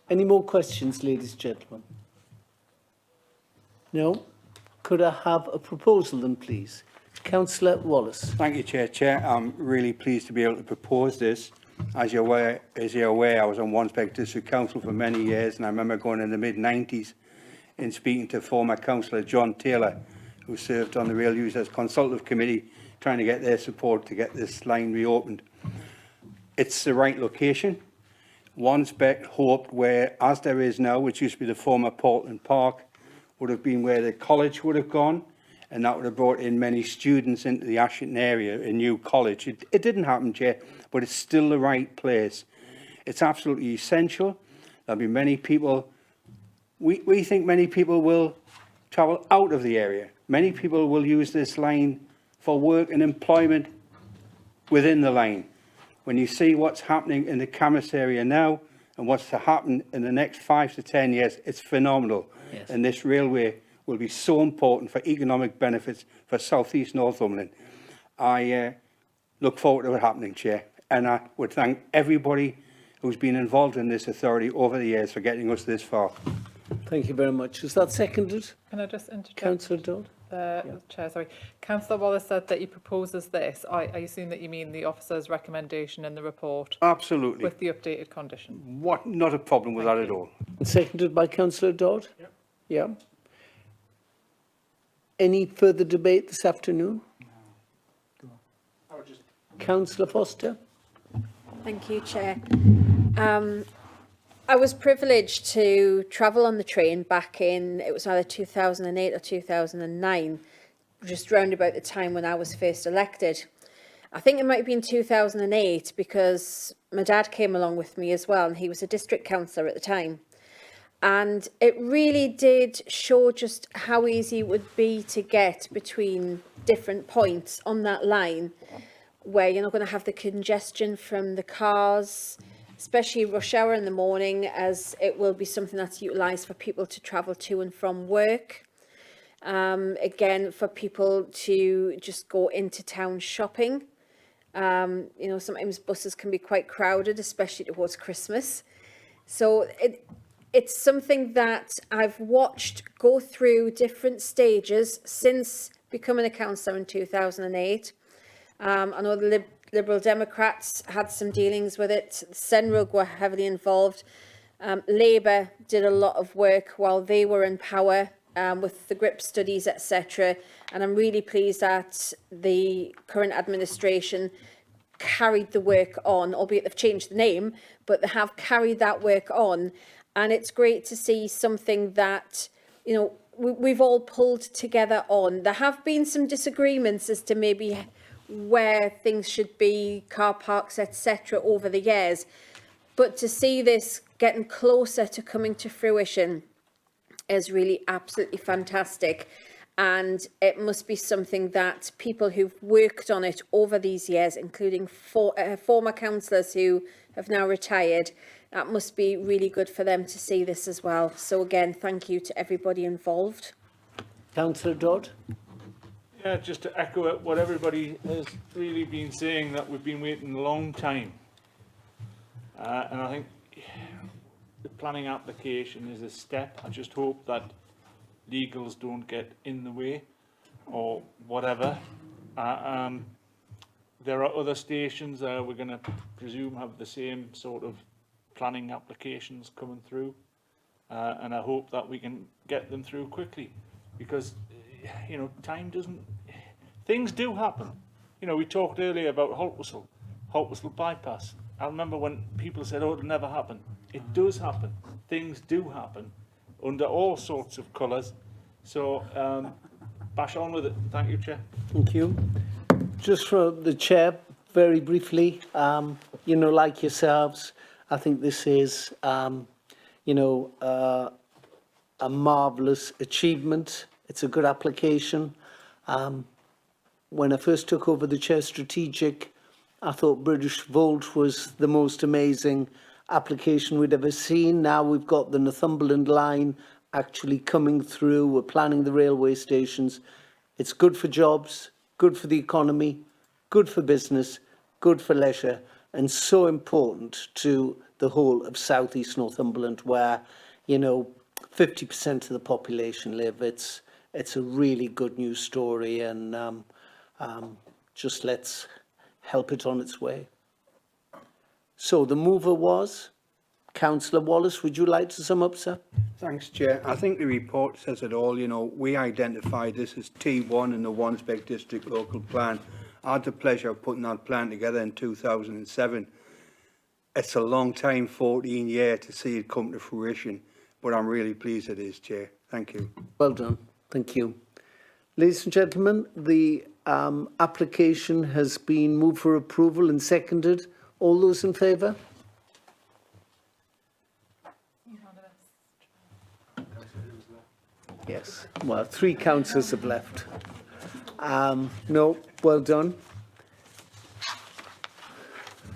Any more questions, ladies and gentlemen? No? Could I have a proposal then, please? Councillor Wallace. Thank you, Chair. I'm really pleased to be able to propose this. As you're aware, I was on Wansbeck District Council for many years, and I remember going in the mid-90s and speaking to former Councillor John Taylor, who served on the Rail Users Consultative Committee, trying to get their support to get this line reopened. It's the right location. Wansbeck hoped where, as there is now, which used to be the former Portland Park, would have been where the college would have gone, and that would have brought in many students into the Ashington area, a new college. It didn't happen, Chair, but it's still the right place. It's absolutely essential. There'll be many people, we think many people will travel out of the area. Many people will use this line for work and employment within the line. When you see what's happening in the Camas area now and what's to happen in the next 5 to 10 years, it's phenomenal. Yes. And this railway will be so important for economic benefits for South East Northumberland. I look forward to it happening, Chair, and I would thank everybody who's been involved in this authority over the years for getting us this far. Thank you very much. Is that seconded? Can I just interject? Councillor Dodd? Chair, sorry. Councillor Wallace said that he proposes this. I assume that you mean the officer's recommendation in the report? Absolutely. With the updated condition? Not a problem with that at all. Seconded by Councillor Dodd? Yep. Yeah. Any further debate this afternoon? Councillor Foster? Thank you, Chair. I was privileged to travel on the train back in, it was either 2008 or 2009, just round about the time when I was first elected. I think it might have been 2008 because my dad came along with me as well, and he was a district councillor at the time. And it really did show just how easy it would be to get between different points on that line, where you're not going to have the congestion from the cars, especially rush hour in the morning, as it will be something that's utilised for people to travel to and from work. Again, for people to just go into town shopping. Sometimes buses can be quite crowded, especially towards Christmas. So it's something that I've watched go through different stages since becoming a councillor in 2008. I know the Liberal Democrats had some dealings with it. Senrug were heavily involved. Labour did a lot of work while they were in power with the GRIP studies, etc. And I'm really pleased that the current administration carried the work on, albeit they've changed the name, but they have carried that work on. And it's great to see something that, we've all pulled together on. There have been some disagreements as to maybe where things should be, car parks, etc. over the years. But to see this getting closer to coming to fruition is really absolutely fantastic. And it must be something that people who've worked on it over these years, including former councillors who have now retired, that must be really good for them to see this as well. So again, thank you to everybody involved. Councillor Dodd? Yeah, just to echo what everybody has really been saying, that we've been waiting a long time. And I think the planning application is a step. I just hope that legals don't get in the way or whatever. There are other stations we're going to presume have the same sort of planning applications coming through. and I hope that we can get them through quickly, because, you know, time doesn't... Things do happen. You know, we talked earlier about Haltwhistle bypass. I remember when people said, oh, it'll never happen. It does happen. Things do happen under all sorts of colours. So, bash on with it. Thank you, Chair. Thank you. Just for the Chair, very briefly, you know, like yourselves, I think this is, you know, a marvellous achievement. It's a good application. When I first took over the Chair Strategic, I thought British Volt was the most amazing application we'd ever seen. Now we've got the Northumberland line actually coming through. We're planning the railway stations. It's good for jobs, good for the economy, good for business, good for leisure, and so important to the whole of South East Northumberland, where, you know, 50% of the population live. It's a really good news story, and just let's help it on its way. So the mover was Councillor Wallace. Would you like to sum up, sir? Thanks, Chair. I think the report says it all. You know, we identified this as T1 in the Wansbeck District Local Plan. I had the pleasure of putting that plan together in 2007. It's a long time, 14 years, to see it come to fruition, but I'm really pleased it is, Chair. Thank you. Well done. Thank you. Ladies and gentlemen, the application has been moved for approval and seconded. All those in favour? Yes. Well, 3 councillors have left. No, well done.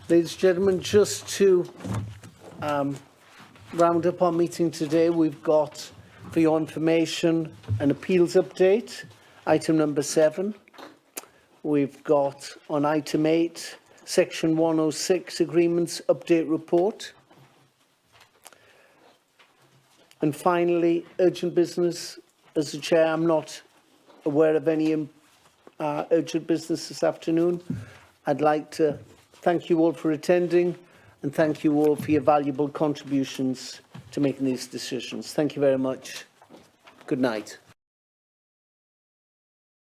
Ladies and gentlemen, just to round up our meeting today, we've got, for your information, an appeals update, item number 7. We've got, on item 8, section 106, agreements update report. And finally, urgent business. As the Chair, I'm not aware of any urgent business this afternoon. I'd like to thank you all for attending, and thank you all for your valuable contributions to making these decisions. Thank you very much. Good night.